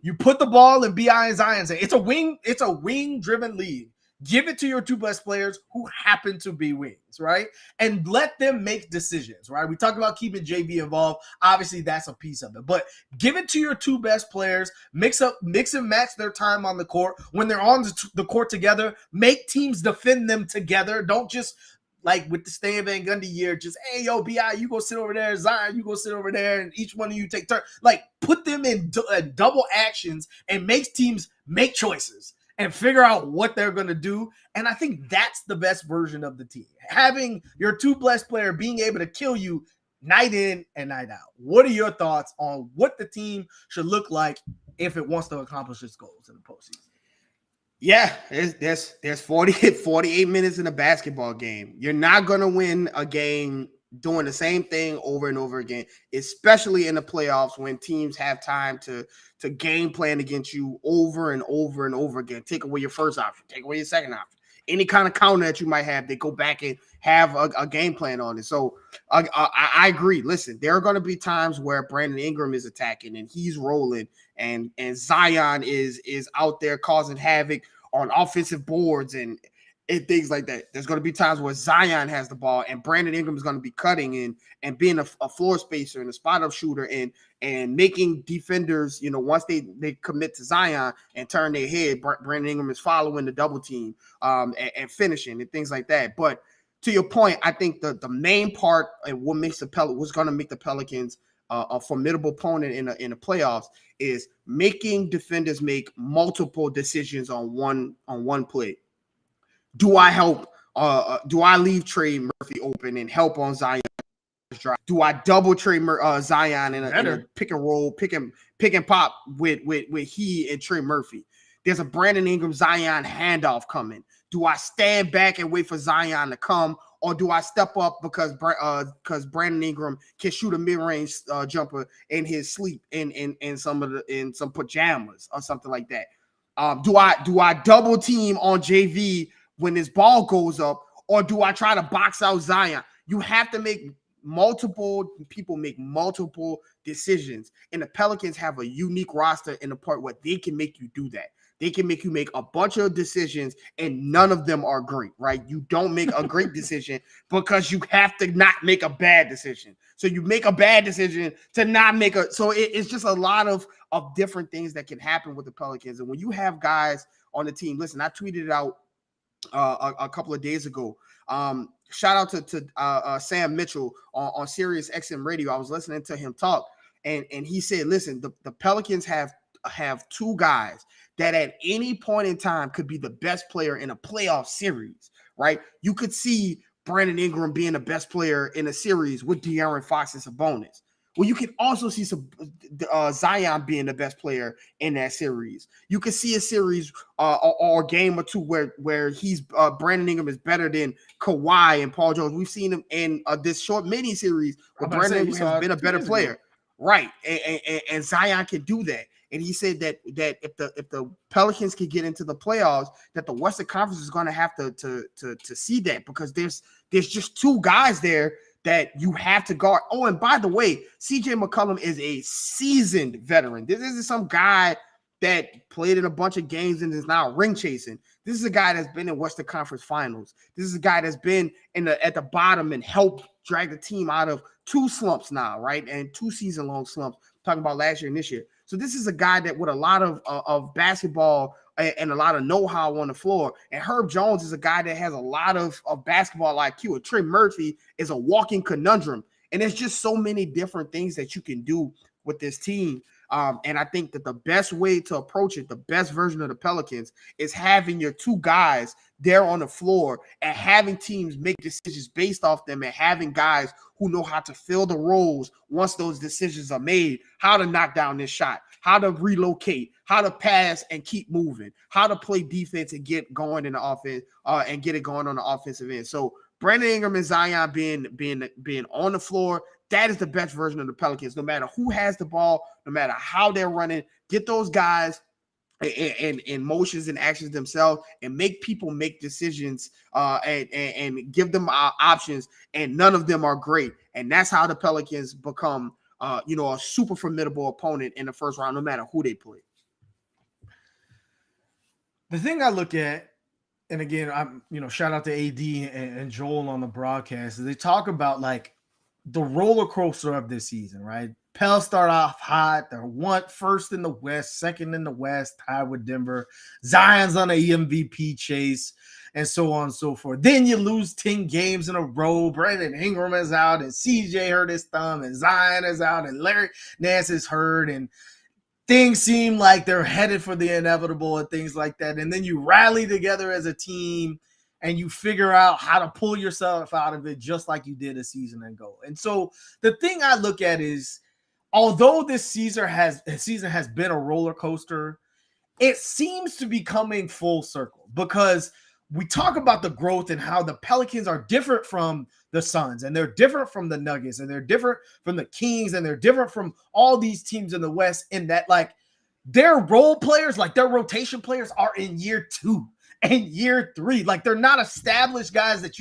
You put the ball in BI and Zion's hand. It's a wing-driven league. Give it to your two best players who happen to be wings, right? And let them make decisions, right? We talked about keeping JV involved. Obviously, that's a piece of it. But give it to your two best players. Mix and match their time on the court. When they're on the court together, make teams defend them together. Don't just, like with the Stan Van Gundy year, just, hey, yo, BI, you go sit over there. Zion, you go sit over there. And each one of you take turn. Like, put them in double actions and make teams make choices and figure out what they're going to do. And I think that's the best version of the team. Having your two best player being able to kill you night in and night out. What are your thoughts on what the team should look like if it wants to accomplish its goals in the postseason? Yeah, there's 48 minutes in a basketball game. You're not going to win a game doing the same thing over and over again, especially in the playoffs when teams have time to game plan against you over and over and over again. Take away your first option, take away your second option. Any kind of counter that you might have, they go back and have a game plan on it. So I agree. Listen, there are going to be times where Brandon Ingram is attacking and he's rolling, and Zion is out there causing havoc on offensive boards and things like that. There's going to be times where Zion has the ball and Brandon Ingram is going to be cutting and being a floor spacer and a spot-up shooter and making defenders, once they commit to Zion and turn their head, Brandon Ingram is following the double team and finishing and things like that. But to your point, I think the main part and what's going to make the Pelicans a formidable opponent in the playoffs is making defenders make multiple decisions on one play. Do I help? Do I leave Trey Murphy open and help on Zion drive? Do I double Trey Zion in a pick and roll, pick and pop with he and Trey Murphy? There's a Brandon Ingram Zion handoff coming. Do I stand back and wait for Zion to come, or do I step up because Brandon Ingram can shoot a mid-range jumper in his sleep in some pajamas or something like that? Do I double team on JV when his ball goes up, or do I try to box out Zion? You have to make multiple decisions, and the Pelicans have a unique roster in the part where they can make you do that. They can make you make a bunch of decisions, and none of them are great, right? You don't make a great decision because you have to not make a bad decision. So you make a bad decision to not make a – so it's just a lot of different things that can happen with the Pelicans. And when you have guys on the team – listen, I tweeted it out a couple of days ago. Shout out to Sam Mitchell on Sirius XM Radio. I was listening to him talk, and he said, listen, the Pelicans have two guys that at any point in time could be the best player in a playoff series, right? You could see Brandon Ingram being the best player in a series with De'Aaron Fox and Sabonis. Well, you can also see Zion being the best player in that series. You can see a series or a game or two where he's Brandon Ingram is better than Kawhi and Paul George. We've seen him in this short mini series where Brandon Ingram has been a better player, right? And Zion can do that. And he said that if the Pelicans can get into the playoffs, that the Western Conference is going to have to see that, because there's just two guys there that you have to guard. Oh, and by the way, CJ McCollum is a seasoned veteran. This isn't some guy that played in a bunch of games and is now ring chasing. This is a guy that's been in Western Conference Finals. This is a guy that's been at the bottom and helped drag the team out of two slumps now, right? And 2 season-long slumps. I'm talking about last year and this year. So this is a guy that with a lot of basketball and a lot of know-how on the floor. And Herb Jones is a guy that has a lot of basketball IQ. And Trey Murphy is a walking conundrum. And there's just so many different things that you can do with this team. And I think that the best way to approach it, the best version of the Pelicans, is having your two guys there on the floor and having teams make decisions based off them, and having guys who know how to fill the roles once those decisions are made, how to knock down this shot, how to relocate, how to pass and keep moving, how to play defense and get going in the offense and get it going on the offensive end. So Brandon Ingram and Zion being on the floor, that is the best version of the Pelicans. No matter who has the ball, no matter how they're running, get those guys in motions and actions themselves, and make people make decisions and give them options, and none of them are great. And that's how the Pelicans become a super formidable opponent in the first round, no matter who they play. The thing I look at, and again, I'm shout out to AD and Joel on the broadcast, is they talk about like the roller coaster of this season, right? Pels start off hot. They're first in the West, second in the West, tied with Denver. Zion's on an MVP chase, and so on and so forth. Then you lose 10 games in a row. Brandon Ingram is out, and CJ hurt his thumb, and Zion is out, and Larry Nance is hurt, and things seem like they're headed for the inevitable and things like that. And then you rally together as a team and you figure out how to pull yourself out of it, just like you did a season ago. And so the thing I look at is, although this season has been a roller coaster, it seems to be coming full circle, because we talk about the growth and how the Pelicans are different from the Suns, and they're different from the Nuggets, and they're different from the Kings, and they're different from all these teams in the West, in that like their role players, like their rotation players, are in year 2 and year 3. Like, they're not established guys that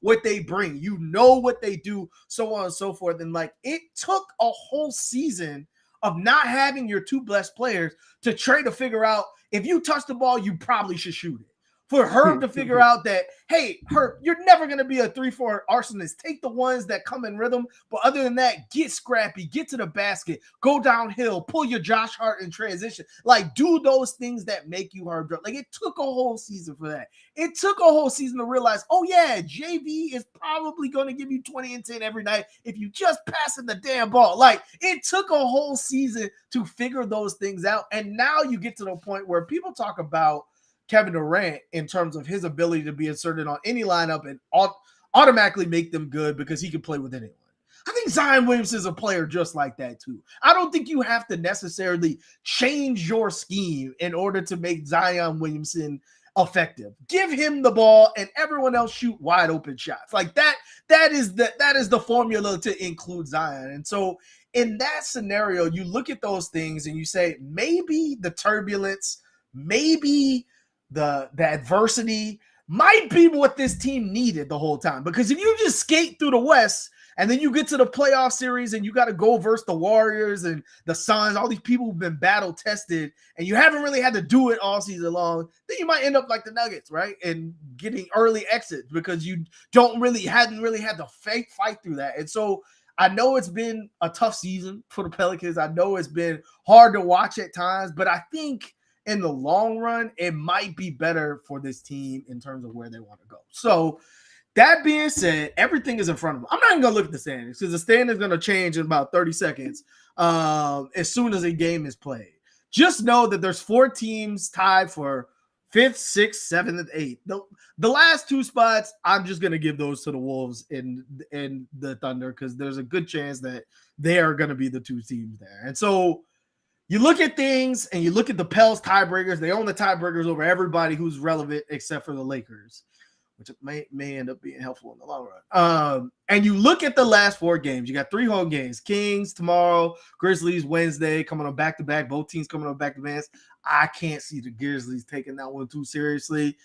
what they bring, what they do, so on and so forth. And like, it took a whole season of not having your two best players to try to figure out, if you touch the ball, you probably should shoot it. For Herb to figure out that, hey, Herb, you're never going to be a 3-4 arsonist. Take the ones that come in rhythm. But other than that, get scrappy, get to the basket, go downhill, pull your Josh Hart in transition. Like, do those things that make you Herb. Like, it took a whole season for that. It took a whole season to realize, oh, yeah, JV is probably going to give you 20 and 10 every night if you just pass him the damn ball. Like, it took a whole season to figure those things out. And now you get to the point where people talk about Kevin Durant in terms of his ability to be inserted on any lineup and automatically make them good because he can play with anyone. I think Zion Williamson is a player just like that too. I don't think you have to necessarily change your scheme in order to make Zion Williamson effective. Give him the ball and everyone else shoot wide open shots. Like that is the formula to include Zion. And so in that scenario, you look at those things and you say, maybe the turbulence, maybe the adversity might be what this team needed the whole time. Because if you just skate through the West and then you get to the playoff series and you got to go versus the Warriors and the Suns, all these people who've been battle tested, and you haven't really had to do it all season long, then you might end up like the Nuggets, right? And getting early exits because you hadn't really had to fight through that. And so I know it's been a tough season for the Pelicans. I know it's been hard to watch at times, but I think in the long run, it might be better for this team in terms of where they want to go. So that being said, everything is in front of them. I'm not even going to look at the standings because the standings is going to change in about 30 seconds as soon as a game is played. Just know that there's 4 teams tied for 5th, 6th, 7th, and 8th. The last 2 spots, I'm just going to give those to the Wolves and the Thunder because there's a good chance that they are going to be the 2 teams there. And so you look at things and you look at the Pels tiebreakers. They own the tiebreakers over everybody who's relevant except for the Lakers, which may end up being helpful in the long run. And you look at the last 4 games. You got 3 home games. Kings tomorrow, Grizzlies Wednesday, coming on back-to-back. Both teams coming on back-to-backs. I can't see the Grizzlies taking that one too seriously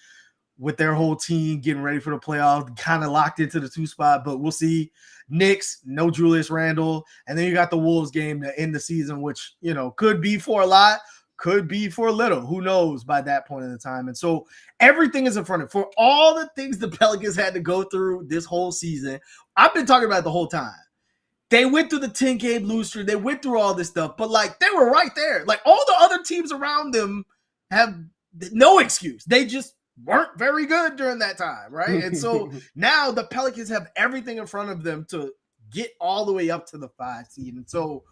with their whole team getting ready for the playoffs, kind of locked into the 2 spot, but we'll see. Knicks, no Julius Randle. And then you got the Wolves game to end the season, which, could be for a lot, could be for a little. Who knows by that point in the time. And so everything is in front of it. For all the things the Pelicans had to go through this whole season, I've been talking about it the whole time. They went through the 10-game lose streak. They went through all this stuff, but like they were right there. Like all the other teams around them have no excuse. They just weren't very good during that time, right? And so now the Pelicans have everything in front of them to get all the way up to the 5 seed. And so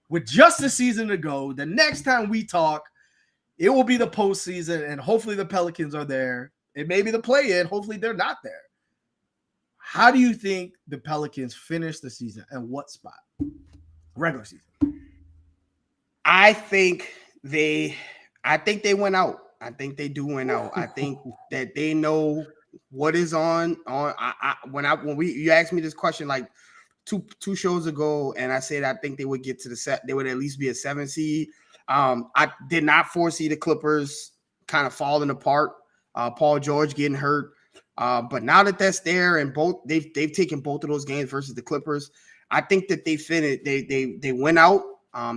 with just a season to go. The next time we talk, it will be the postseason, and hopefully the Pelicans are there. It may be the play-in. Hopefully they're not there. How do you think the Pelicans finish the season, and what spot? Regular season. I think they went out. I think they do win out. I think that they know what is on. When you asked me this question like two shows ago, and I said I think they would get to the set. They would at least be a 7 seed. I did not foresee the Clippers kind of falling apart. Paul George getting hurt, but now that that's there, and they've taken both of those games versus the Clippers, I think that they finished. They went out.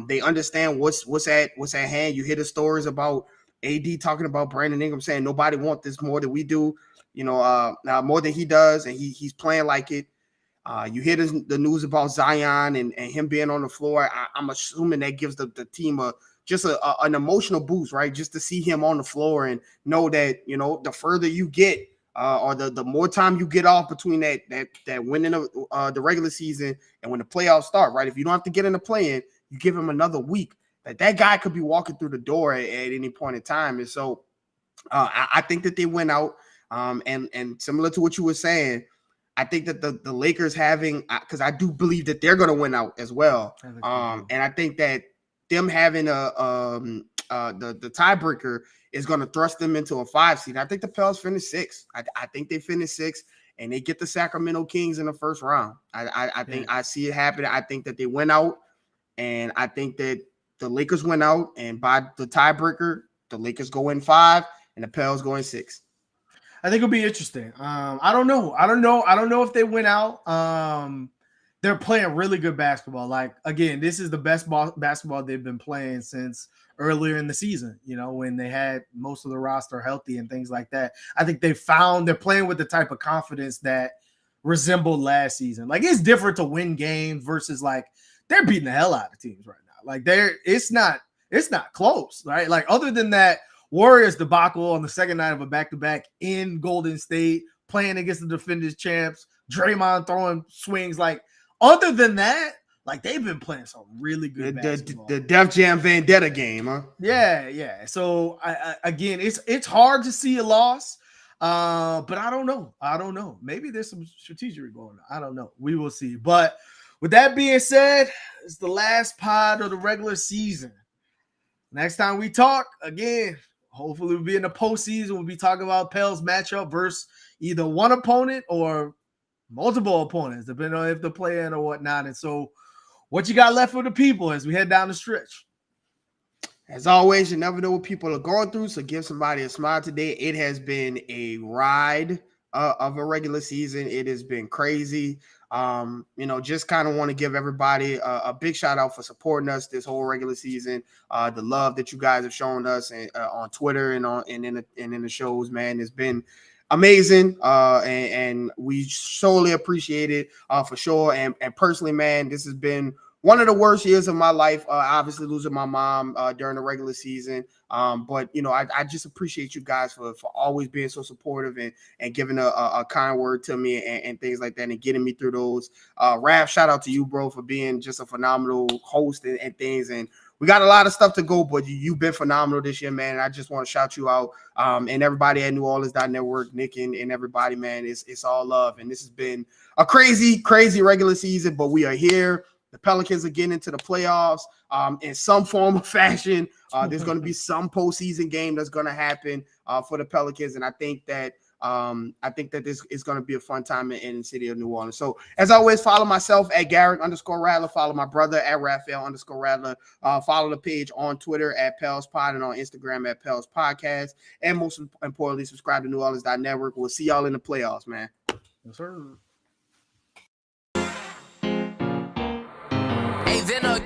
They understand what's at hand. You hear the stories about AD talking about Brandon Ingram saying nobody wants this more than we do, more than he does, and he's playing like it. You hear the news about Zion and him being on the floor. I'm assuming that gives the team an emotional boost, right? Just to see him on the floor and know that, the further you get, or the more time you get off between that winning of the regular season and when the playoffs start, right? If you don't have to get in the play-in, you give him another week. That guy could be walking through the door at any point in time. And so I think that they went out. And similar to what you were saying, I think that the Lakers because I do believe that they're going to win out as well. And I think that them having the tiebreaker is going to thrust them into a 5 seed. I think the Pels finish 6. I think they finish 6, and they get the Sacramento Kings in the first round. I think I see it happening. I think that they went out, and I think that the Lakers went out, and by the tiebreaker, the Lakers go in 5, and the Pels go in 6. I think it'll be interesting. I don't know if they went out. They're playing really good basketball. Like, again, this is the best basketball they've been playing since earlier in the season, when they had most of the roster healthy and things like that. I think they're playing with the type of confidence that resembled last season. Like, it's different to win games versus like they're beating the hell out of teams right now. Like, it's not close, right? Like, other than that Warriors debacle on the second night of a back-to-back in Golden State, playing against the defenders champs, Draymond throwing swings. Like, other than that, like, they've been playing some really good basketball. The Def Jam Vendetta game, huh? Yeah. So, again, it's hard to see a loss, but I don't know. Maybe there's some strategy going on. I don't know. We will see. But with that being said, it's the last pod of the regular season. Next time we talk, again, hopefully we'll be in the postseason. We'll be talking about Pels matchup versus either one opponent or multiple opponents, depending on if they're playing or whatnot. And so what you got left for the people as we head down the stretch? As always, you never know what people are going through, so give somebody a smile today. It has been a ride of a regular season. It has been crazy. Just kind of want to give everybody a big shout out for supporting us this whole regular season. The love that you guys have shown us on Twitter and in the shows, man, it's been amazing. And we solely appreciate it for sure. And personally, man, this has been one of the worst years of my life, obviously losing my mom during the regular season. But I just appreciate you guys for always being so supportive and giving a kind word to me and things like that and getting me through those. Raph, shout out to you, bro, for being just a phenomenal host and things. And we got a lot of stuff to go, but you've been phenomenal this year, man. And I just want to shout you out. And everybody at New Orleans.network, Nick and everybody, man, it's all love. And this has been a crazy, crazy regular season, but we are here. The Pelicans are getting into the playoffs in some form or fashion. There's going to be some postseason game that's going to happen for the Pelicans, and I think that this is going to be a fun time in the city of New Orleans. So, as always, follow myself at Garrick_Rattler. Follow my brother at Raphael_Rattler. Follow the page on Twitter at PelsPod and on Instagram at Pels Podcast. And most importantly, subscribe to New Orleans.network. We'll see y'all in the playoffs, man. Yes, sir. Hey, Vino.